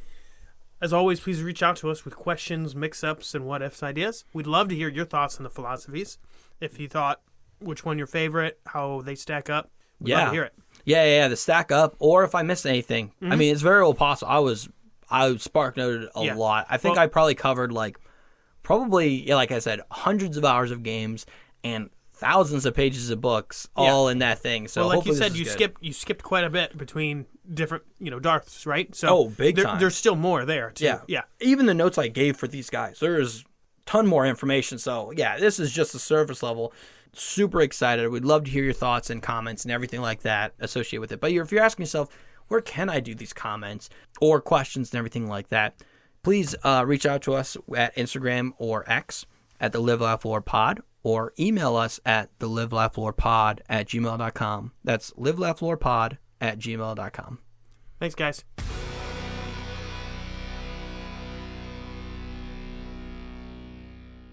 As always, please reach out to us with questions, mix-ups, and what-ifs ideas. We'd love to hear your thoughts on the philosophies. If you thought which one your favorite, how they stack up, we'd love to hear it. Yeah, the stack up, or if I missed anything. I mean, it's very well possible. I spark noted a lot. I think I probably covered like I said, hundreds of hours of games and thousands of pages of books all in that thing. So like you said, you skipped quite a bit between different Darths, right? So big time. There's still more there too. Yeah. Even the notes I gave for these guys, there's a ton more information. So this is just the surface level. Super excited. We'd love to hear your thoughts and comments and everything like that associated with it. But if you're asking yourself, where can I do these comments or questions and everything like that, please reach out to us at Instagram or X at the Live Laugh Lore Pod, or email us at the livelaughLorePod@gmail.com. That's livelaughLorePod@gmail.com. Thanks, guys.